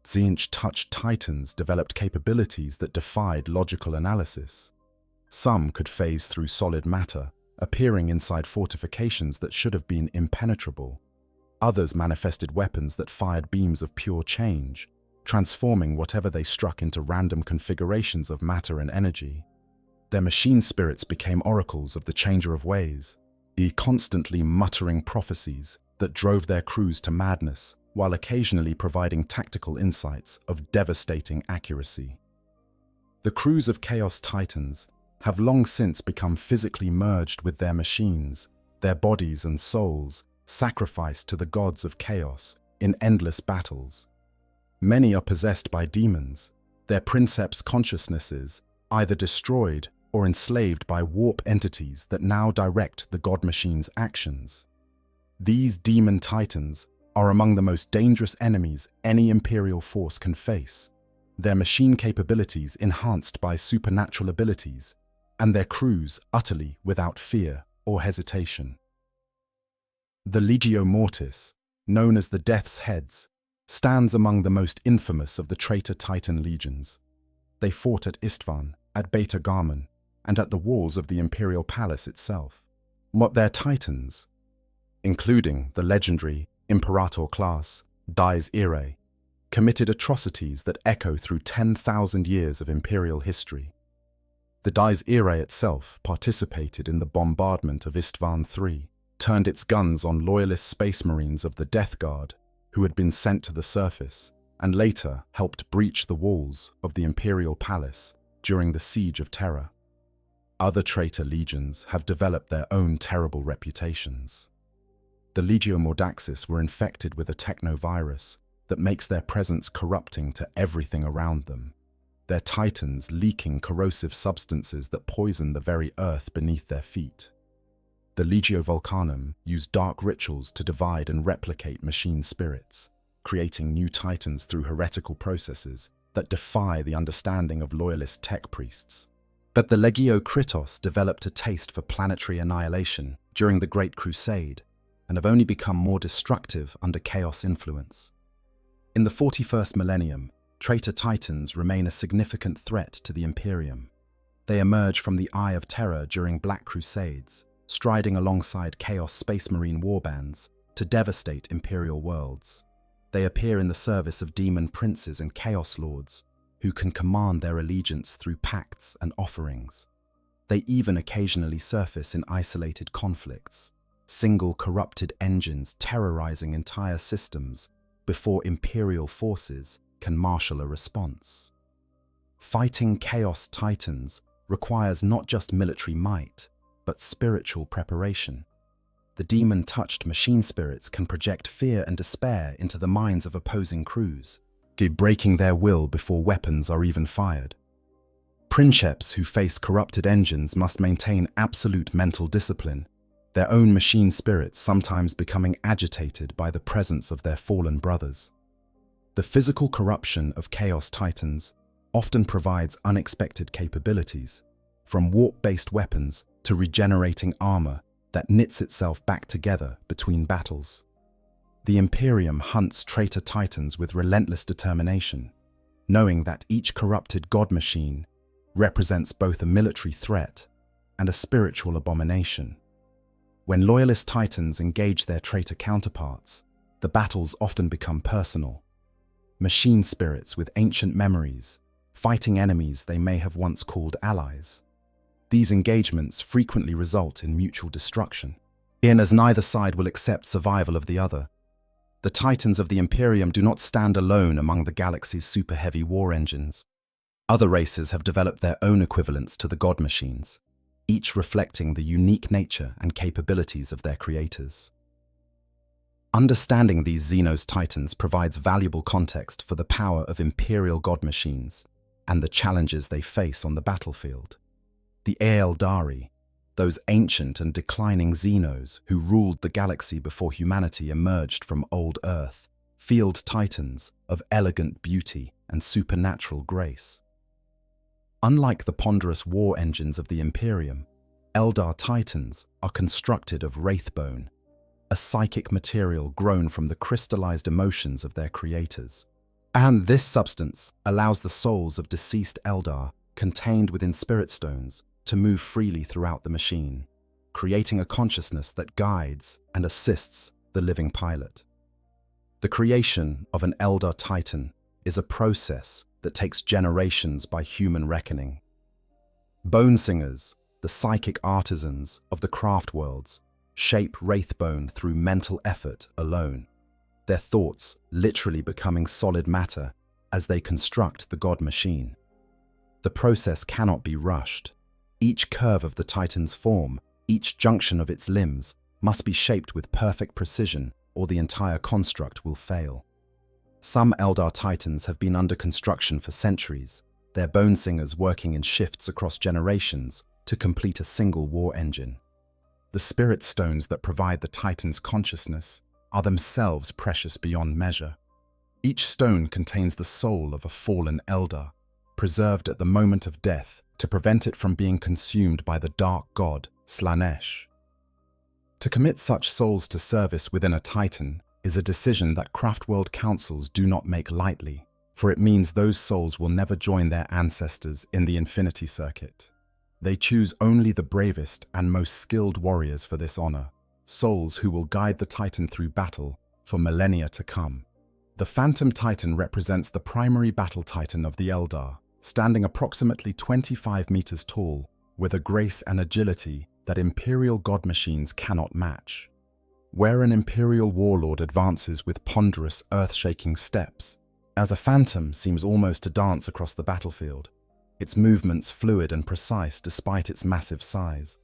Tzeentch-touched Titans developed capabilities that defied logical analysis. Some could phase through solid matter, appearing inside fortifications that should have been impenetrable. Others manifested weapons that fired beams of pure change, transforming whatever they struck into random configurations of matter and energy. Their machine spirits became oracles of the changer of ways, the constantly muttering prophecies that drove their crews to madness, while occasionally providing tactical insights of devastating accuracy. The crews of Chaos Titans have long since become physically merged with their machines, their bodies and souls sacrificed to the gods of chaos in endless battles. Many are possessed by demons, their princeps consciousnesses either destroyed or enslaved by warp entities that now direct the god machine's actions. These demon titans are among the most dangerous enemies any Imperial force can face, their machine capabilities enhanced by supernatural abilities, and their crews utterly without fear or hesitation. The Legio Mortis, known as the Death's Heads, stands among the most infamous of the traitor Titan legions. They fought at Istvan, at Beta Garmon, and at the walls of the Imperial Palace itself. What their Titans, including the legendary Imperator class Dies Irae, committed atrocities that echo through 10,000 years of Imperial history. The Dies Irae itself participated in the bombardment of Istvan III, turned its guns on loyalist space marines of the Death Guard who had been sent to the surface, and later helped breach the walls of the Imperial Palace during the Siege of Terra. Other traitor legions have developed their own terrible reputations. The Legio Mordaxis were infected with a technovirus that makes their presence corrupting to everything around them, their titans leaking corrosive substances that poison the very earth beneath their feet. The Legio Vulcanum used dark rituals to divide and replicate machine spirits, creating new titans through heretical processes that defy the understanding of loyalist tech priests. But the Legio Kritos developed a taste for planetary annihilation during the Great Crusade, and have only become more destructive under Chaos influence. In the 41st millennium, traitor titans remain a significant threat to the Imperium. They emerge from the Eye of Terror during Black Crusades, striding alongside Chaos Space Marine warbands to devastate Imperial worlds. They appear in the service of demon princes and Chaos lords, who can command their allegiance through pacts and offerings. They even occasionally surface in isolated conflicts, single corrupted engines terrorizing entire systems before Imperial forces can marshal a response. Fighting Chaos Titans requires not just military might, but spiritual preparation. The demon-touched machine spirits can project fear and despair into the minds of opposing crews, breaking their will before weapons are even fired. Princeps who face corrupted engines must maintain absolute mental discipline, their own machine spirits sometimes becoming agitated by the presence of their fallen brothers. The physical corruption of Chaos Titans often provides unexpected capabilities, from warp-based weapons to regenerating armor that knits itself back together between battles. The Imperium hunts traitor titans with relentless determination, knowing that each corrupted god machine represents both a military threat and a spiritual abomination. When loyalist titans engage their traitor counterparts, the battles often become personal. Machine spirits with ancient memories, fighting enemies they may have once called allies. These engagements frequently result in mutual destruction, in as neither side will accept survival of the other. The Titans of the Imperium do not stand alone among the galaxy's super-heavy war engines. Other races have developed their own equivalents to the god machines, each reflecting the unique nature and capabilities of their creators. Understanding these Xenos Titans provides valuable context for the power of Imperial god machines and the challenges they face on the battlefield. The Aeldari, those ancient and declining Xenos who ruled the galaxy before humanity emerged from old Earth, field titans of elegant beauty and supernatural grace. Unlike the ponderous war engines of the Imperium, Eldar Titans are constructed of wraithbone, a psychic material grown from the crystallized emotions of their creators. And this substance allows the souls of deceased Eldar contained within spirit stones to move freely throughout the machine, creating a consciousness that guides and assists the living pilot. The creation of an Eldar Titan is a process that takes generations by human reckoning. Bone singers, the psychic artisans of the craft worlds, shape wraithbone through mental effort alone, their thoughts literally becoming solid matter as they construct the god machine. The process cannot be rushed. Each curve of the Titan's form, each junction of its limbs, must be shaped with perfect precision or the entire construct will fail. Some Eldar Titans have been under construction for centuries, their bone singers working in shifts across generations to complete a single war engine. The spirit stones that provide the Titan's consciousness are themselves precious beyond measure. Each stone contains the soul of a fallen Eldar, preserved at the moment of death to prevent it from being consumed by the dark god, Slanesh. To commit such souls to service within a Titan is a decision that Craftworld councils do not make lightly, for it means those souls will never join their ancestors in the Infinity Circuit. They choose only the bravest and most skilled warriors for this honor, souls who will guide the Titan through battle for millennia to come. The Phantom Titan represents the primary battle Titan of the Eldar, standing approximately 25 meters tall, with a grace and agility that Imperial god machines cannot match. Where an Imperial warlord advances with ponderous, earth-shaking steps, as a phantom seems almost to dance across the battlefield, its movements fluid and precise despite its massive size.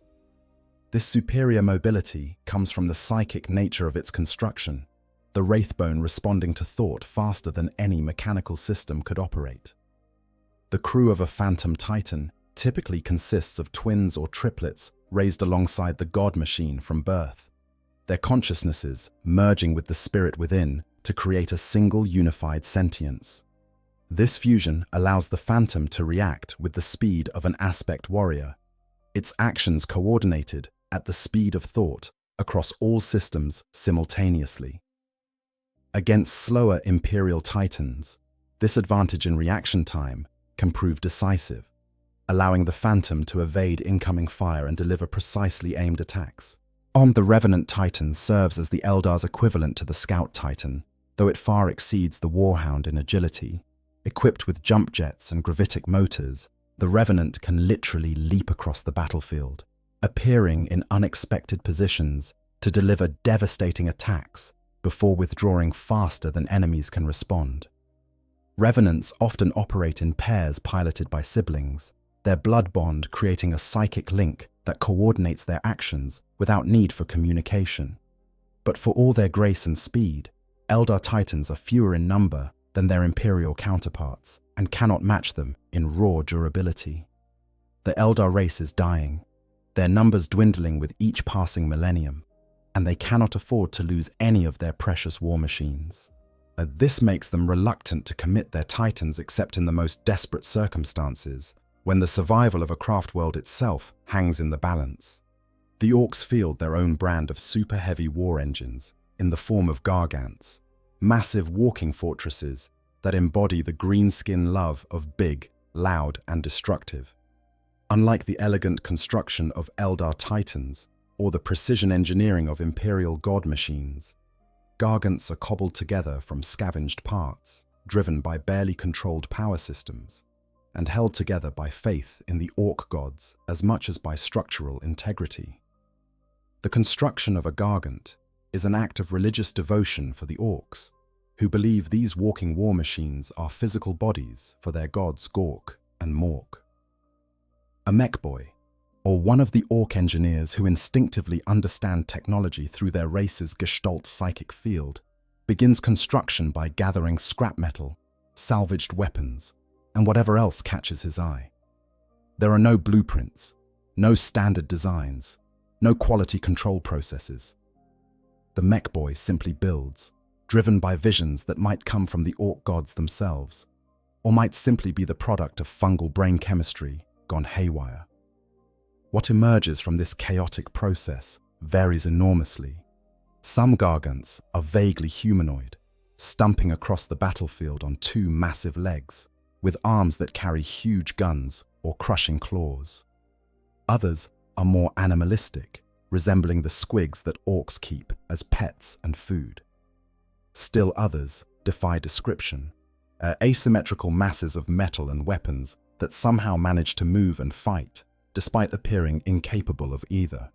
This superior mobility comes from the psychic nature of its construction, the wraithbone responding to thought faster than any mechanical system could operate. The crew of a Phantom Titan typically consists of twins or triplets raised alongside the god machine from birth, their consciousnesses merging with the spirit within to create a single unified sentience. This fusion allows the Phantom to react with the speed of an aspect warrior, its actions coordinated at the speed of thought across all systems simultaneously. Against slower Imperial Titans, this advantage in reaction time can prove decisive, allowing the Phantom to evade incoming fire and deliver precisely aimed attacks. The Revenant Titan serves as the Eldar's equivalent to the Scout Titan, though it far exceeds the Warhound in agility. Equipped with jump jets and gravitic motors, the Revenant can literally leap across the battlefield, appearing in unexpected positions to deliver devastating attacks before withdrawing faster than enemies can respond. Revenants often operate in pairs piloted by siblings, their blood bond creating a psychic link that coordinates their actions without need for communication. But for all their grace and speed, Eldar Titans are fewer in number than their Imperial counterparts and cannot match them in raw durability. The Eldar race is dying, their numbers dwindling with each passing millennium, and they cannot afford to lose any of their precious war machines. This makes them reluctant to commit their Titans except in the most desperate circumstances, when the survival of a craft world itself hangs in the balance. The Orcs field their own brand of super-heavy war engines in the form of Gargants, massive walking fortresses that embody the green-skin love of big, loud, and destructive. Unlike the elegant construction of Eldar Titans or the precision engineering of Imperial god machines, Gargants are cobbled together from scavenged parts, driven by barely controlled power systems. and held together by faith in the orc gods as much as by structural integrity. The construction of a gargant is an act of religious devotion for the orcs, who believe these walking war machines are physical bodies for their gods Gork and Mork. A mech boy, or one of the orc engineers who instinctively understand technology through their race's gestalt psychic field, begins construction by gathering scrap metal, salvaged weapons, and whatever else catches his eye. There are no blueprints, no standard designs, no quality control processes. The mech boy simply builds, driven by visions that might come from the orc gods themselves, or might simply be the product of fungal brain chemistry gone haywire. What emerges from this chaotic process varies enormously. Some gargants are vaguely humanoid, stumping across the battlefield on two massive legs, with arms that carry huge guns or crushing claws. Others are more animalistic, resembling the squigs that orcs keep as pets and food. Still others defy description, asymmetrical masses of metal and weapons that somehow manage to move and fight, despite appearing incapable of either.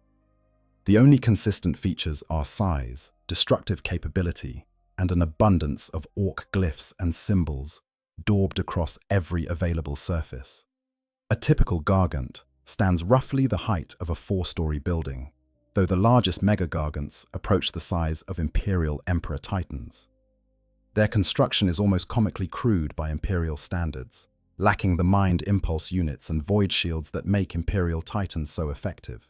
The only consistent features are size, destructive capability, and an abundance of orc glyphs and symbols daubed across every available surface. A typical gargant stands roughly the height of a 4-story building, though the largest mega-gargants approach the size of Imperial Emperor Titans. Their construction is almost comically crude by Imperial standards, lacking the mind impulse units and void shields that make Imperial Titans so effective.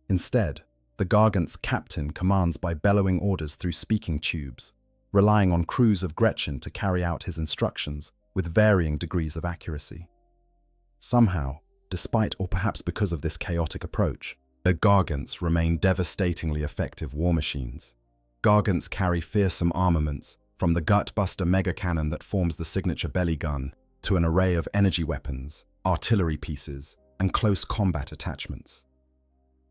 Instead, the gargant's captain commands by bellowing orders through speaking tubes, relying on crews of Gretchen to carry out his instructions with varying degrees of accuracy. Somehow, despite or perhaps because of this chaotic approach, the gargants remain devastatingly effective war machines. Gargants carry fearsome armaments, from the gutbuster mega cannon that forms the signature belly gun to an array of energy weapons, artillery pieces, and close combat attachments.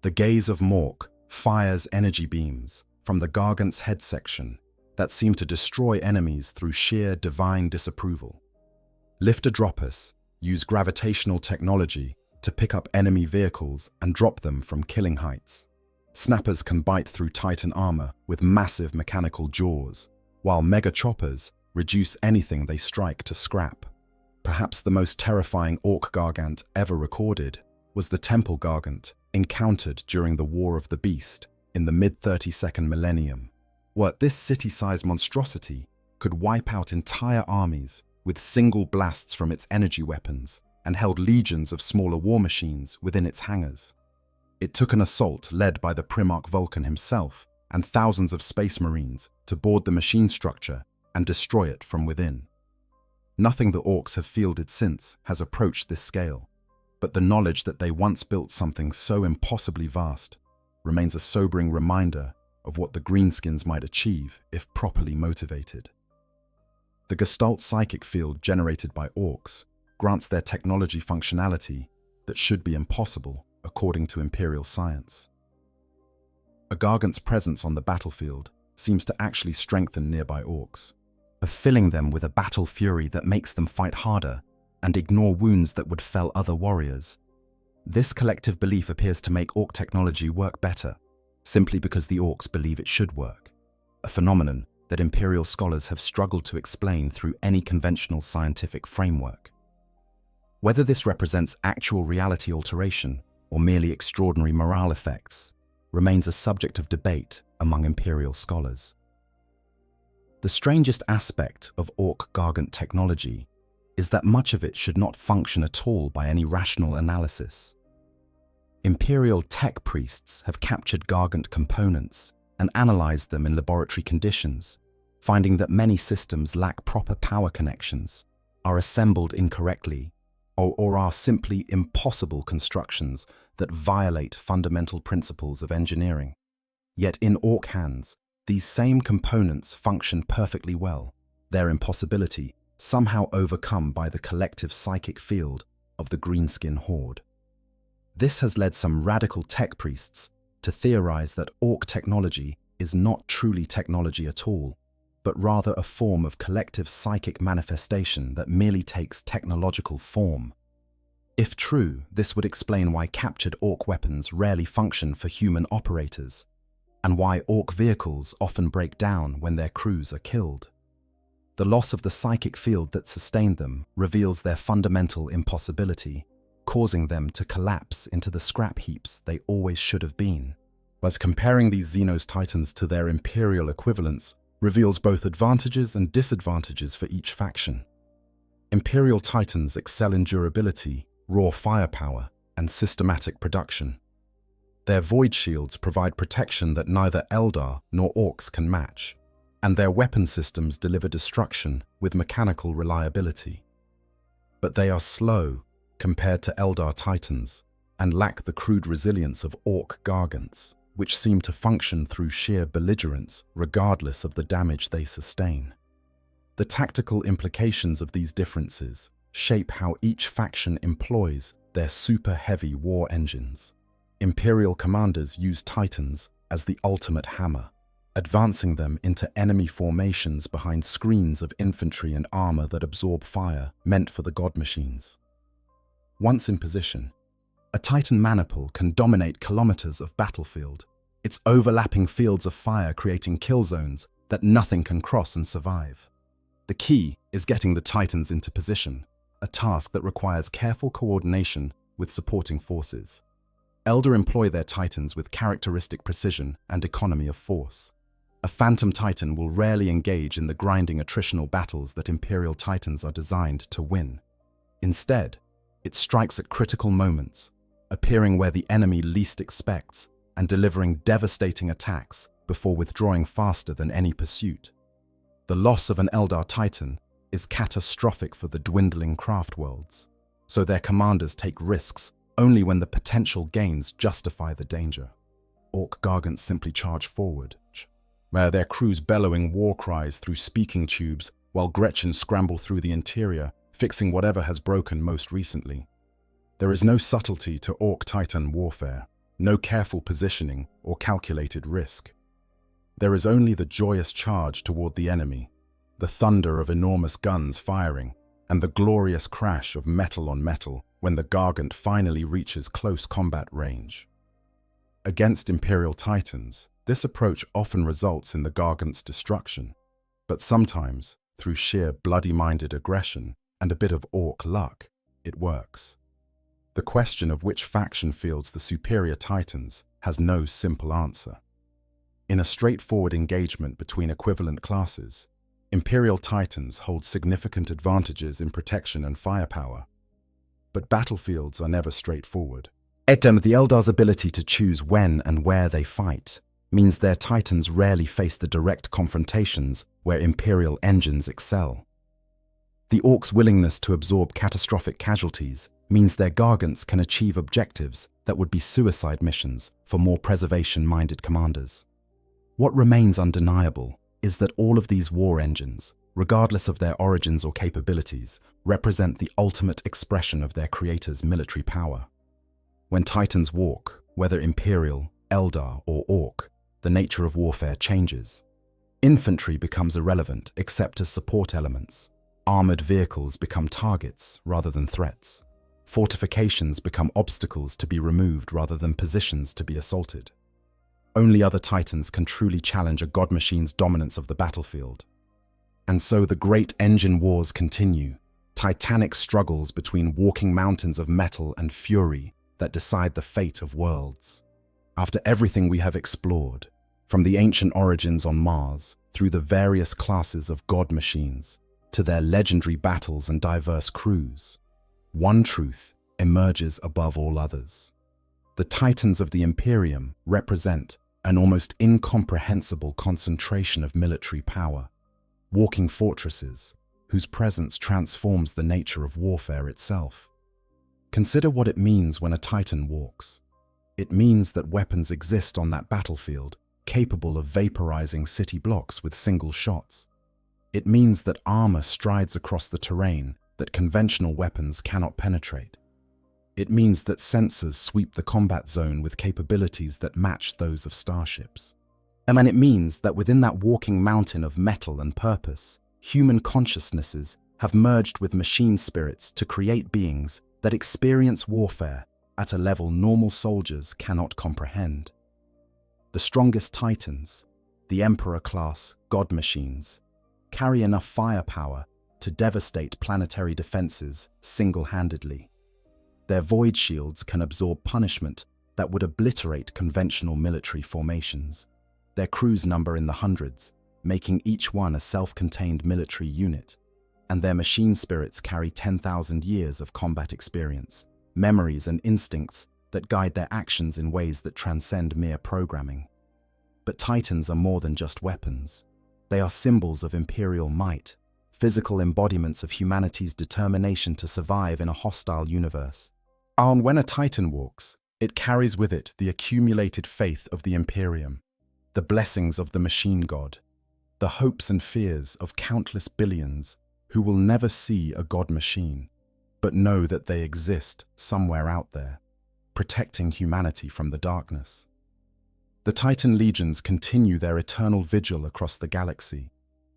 The gaze of Mork fires energy beams from the gargant's head section that seem to destroy enemies through sheer divine disapproval. Lifter-droppers use gravitational technology to pick up enemy vehicles and drop them from killing heights. Snappers can bite through Titan armor with massive mechanical jaws, while mega choppers reduce anything they strike to scrap. Perhaps the most terrifying orc gargant ever recorded was the Temple Gargant encountered during the War of the Beast in the mid-32nd millennium. This city-sized monstrosity could wipe out entire armies with single blasts from its energy weapons and held legions of smaller war machines within its hangars. It took an assault led by the Primarch Vulcan himself and thousands of space marines to board the machine structure and destroy it from within. Nothing the orcs have fielded since has approached this scale, but the knowledge that they once built something so impossibly vast remains a sobering reminder of what the greenskins might achieve if properly motivated. The Gestalt psychic field generated by orcs grants their technology functionality that should be impossible according to Imperial science. A gargant's presence on the battlefield seems to actually strengthen nearby orcs, filling them with a battle fury that makes them fight harder and ignore wounds that would fell other warriors. This collective belief appears to make orc technology work better, simply because the orcs believe it should work, a phenomenon that Imperial scholars have struggled to explain through any conventional scientific framework. Whether this represents actual reality alteration or merely extraordinary morale effects remains a subject of debate among Imperial scholars. The strangest aspect of orc gargant technology is that much of it should not function at all by any rational analysis. Imperial tech priests have captured gargant components and analyzed them in laboratory conditions, finding that many systems lack proper power connections, are assembled incorrectly, or are simply impossible constructions that violate fundamental principles of engineering. Yet in orc hands, these same components function perfectly well, their impossibility somehow overcome by the collective psychic field of the greenskin horde. This has led some radical tech priests to theorize that orc technology is not truly technology at all, but rather a form of collective psychic manifestation that merely takes technological form. If true, this would explain why captured Orc weapons rarely function for human operators, and why Orc vehicles often break down when their crews are killed. The loss of the psychic field that sustained them reveals their fundamental impossibility, causing them to collapse into the scrap heaps they always should have been. But comparing these Xenos Titans to their Imperial equivalents reveals both advantages and disadvantages for each faction. Imperial Titans excel in durability, raw firepower, and systematic production. Their void shields provide protection that neither Eldar nor Orcs can match, and their weapon systems deliver destruction with mechanical reliability. But they are slow compared to Eldar Titans and lack the crude resilience of Orc Gargants, which seem to function through sheer belligerence regardless of the damage they sustain. The tactical implications of these differences shape how each faction employs their super-heavy war engines. Imperial commanders use Titans as the ultimate hammer, advancing them into enemy formations behind screens of infantry and armor that absorb fire meant for the god machines. Once in position, a Titan maniple can dominate kilometers of battlefield, its overlapping fields of fire creating kill zones that nothing can cross and survive. The key is getting the Titans into position, a task that requires careful coordination with supporting forces. Eldar employ their Titans with characteristic precision and economy of force. A Phantom Titan will rarely engage in the grinding attritional battles that Imperial Titans are designed to win. Instead, it strikes at critical moments, appearing where the enemy least expects and delivering devastating attacks before withdrawing faster than any pursuit. The loss of an Eldar Titan is catastrophic for the dwindling craft worlds, so their commanders take risks only when the potential gains justify the danger. Orc Gargants simply charge forward, their crews bellowing war cries through speaking tubes while Gretchens scramble through the interior, fixing whatever has broken most recently. There is no subtlety to Orc Titan warfare, no careful positioning or calculated risk. There is only the joyous charge toward the enemy, the thunder of enormous guns firing, and the glorious crash of metal on metal when the Gargant finally reaches close combat range. Against Imperial Titans, this approach often results in the Gargant's destruction, but sometimes, through sheer bloody-minded aggression and a bit of Orc luck, it works. The question of which faction fields the superior Titans has no simple answer. In a straightforward engagement between equivalent classes, Imperial Titans hold significant advantages in protection and firepower. But battlefields are never straightforward. The Eldar's ability to choose when and where they fight means their Titans rarely face the direct confrontations where Imperial engines excel. The Orcs' willingness to absorb catastrophic casualties means their Gargants can achieve objectives that would be suicide missions for more preservation-minded commanders. What remains undeniable is that all of these war engines, regardless of their origins or capabilities, represent the ultimate expression of their creator's military power. When Titans walk, whether Imperial, Eldar, or Orc, the nature of warfare changes. Infantry becomes irrelevant except as support elements. Armored vehicles become targets rather than threats. Fortifications become obstacles to be removed rather than positions to be assaulted. Only other Titans can truly challenge a god machine's dominance of the battlefield. And so the great engine wars continue, titanic struggles between walking mountains of metal and fury that decide the fate of worlds. After everything we have explored, from the ancient origins on Mars through the various classes of god machines to their legendary battles and diverse crews, one truth emerges above all others. The Titans of the Imperium represent an almost incomprehensible concentration of military power, walking fortresses whose presence transforms the nature of warfare itself. Consider what it means when a Titan walks. It means that weapons exist on that battlefield, capable of vaporizing city blocks with single shots. It means that armor strides across the terrain that conventional weapons cannot penetrate. It means that sensors sweep the combat zone with capabilities that match those of starships. And it means that within that walking mountain of metal and purpose, human consciousnesses have merged with machine spirits to create beings that experience warfare at a level normal soldiers cannot comprehend. The strongest titans, the Emperor-class god machines, carry enough firepower to devastate planetary defenses single-handedly. Their void shields can absorb punishment that would obliterate conventional military formations. Their crews number in the hundreds, making each one a self-contained military unit, and their machine spirits carry 10,000 years of combat experience, memories and instincts that guide their actions in ways that transcend mere programming. But Titans are more than just weapons. They are symbols of imperial might, physical embodiments of humanity's determination to survive in a hostile universe. And when a Titan walks, it carries with it the accumulated faith of the Imperium, the blessings of the machine god, the hopes and fears of countless billions who will never see a god machine, but know that they exist somewhere out there, protecting humanity from the darkness. The Titan legions continue their eternal vigil across the galaxy,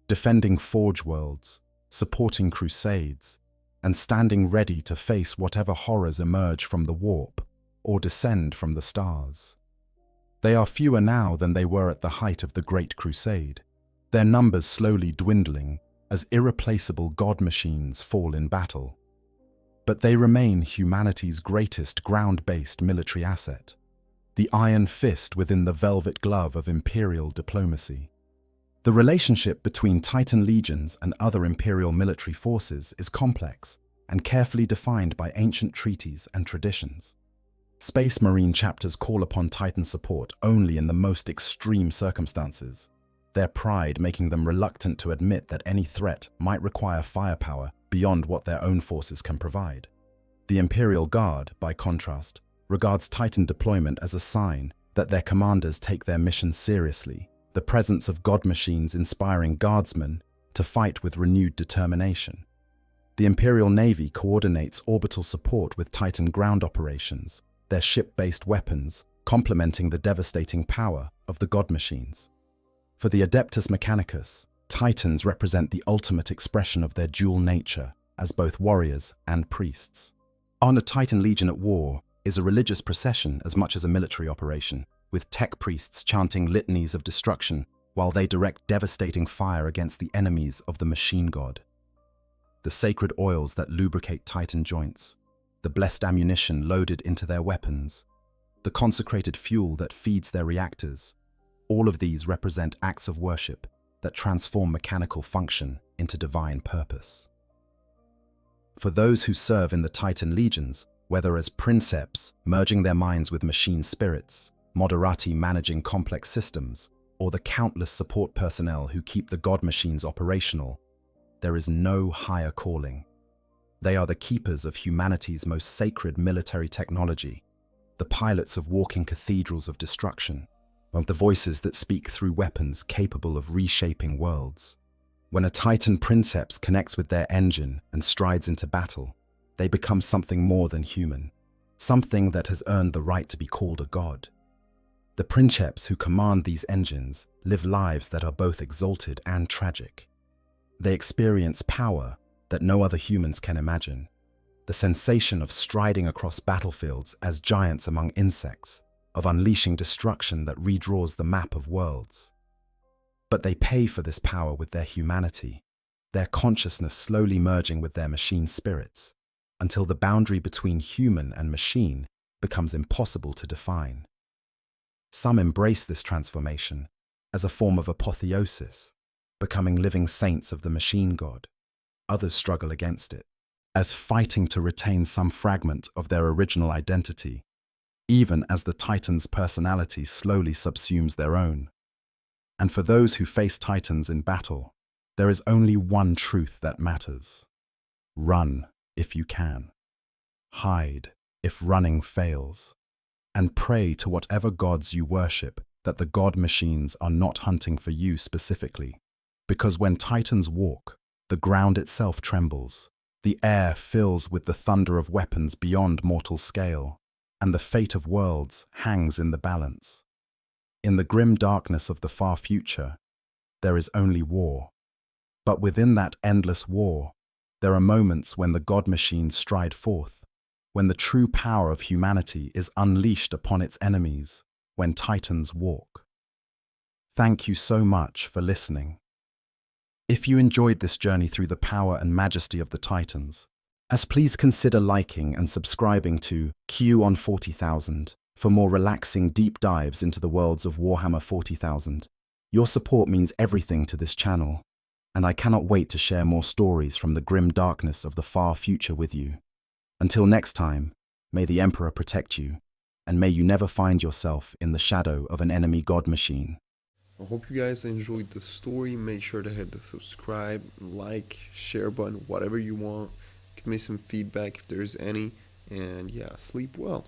defending forge worlds, supporting crusades, and standing ready to face whatever horrors emerge from the warp or descend from the stars. They are fewer now than they were at the height of the Great Crusade, their numbers slowly dwindling as irreplaceable god machines fall in battle. But they remain humanity's greatest ground-based military asset, the iron fist within the velvet glove of imperial diplomacy. The relationship between Titan legions and other imperial military forces is complex and carefully defined by ancient treaties and traditions. Space Marine chapters call upon Titan support only in the most extreme circumstances, their pride making them reluctant to admit that any threat might require firepower beyond what their own forces can provide. The Imperial Guard, by contrast, regards Titan deployment as a sign that their commanders take their mission seriously, the presence of god machines inspiring guardsmen to fight with renewed determination. The Imperial Navy coordinates orbital support with Titan ground operations, their ship-based weapons complementing the devastating power of the god machines. For the Adeptus Mechanicus, Titans represent the ultimate expression of their dual nature as both warriors and priests. On a Titan legion at war is a religious procession as much as a military operation, with tech priests chanting litanies of destruction while they direct devastating fire against the enemies of the machine god. The sacred oils that lubricate Titan joints, the blessed ammunition loaded into their weapons, the consecrated fuel that feeds their reactors, all of these represent acts of worship that transform mechanical function into divine purpose. For those who serve in the Titan legions, whether as princeps merging their minds with machine spirits, moderati managing complex systems, or the countless support personnel who keep the god machines operational, there is no higher calling. They are the keepers of humanity's most sacred military technology, the pilots of walking cathedrals of destruction, and the voices that speak through weapons capable of reshaping worlds. When a Titan princeps connects with their engine and strides into battle, they become something more than human, something that has earned the right to be called a god. The princeps who command these engines live lives that are both exalted and tragic. They experience power that no other humans can imagine, the sensation of striding across battlefields as giants among insects, of unleashing destruction that redraws the map of worlds. But they pay for this power with their humanity, their consciousness slowly merging with their machine spirits, until the boundary between human and machine becomes impossible to define. Some embrace this transformation as a form of apotheosis, becoming living saints of the machine god. Others struggle against it, as fighting to retain some fragment of their original identity, even as the Titan's personality slowly subsumes their own. And for those who face Titans in battle, there is only one truth that matters. Run if you can. Hide if running fails. And pray to whatever gods you worship that the god machines are not hunting for you specifically. Because when Titans walk, the ground itself trembles, the air fills with the thunder of weapons beyond mortal scale, and the fate of worlds hangs in the balance. In the grim darkness of the far future, there is only war. But within that endless war, there are moments when the god machines stride forth, when the true power of humanity is unleashed upon its enemies, when titans walk. Thank you so much for listening. If you enjoyed this journey through the power and majesty of the titans, please consider liking and subscribing to Q on 40,000 for more relaxing deep dives into the worlds of Warhammer 40,000. Your support means everything to this channel, and I cannot wait to share more stories from the grim darkness of the far future with you. Until next time, may the Emperor protect you, and may you never find yourself in the shadow of an enemy god machine. I hope you guys enjoyed the story. Make sure to hit the subscribe, like, share button, whatever you want. Give me some feedback if there's any. And yeah, sleep well.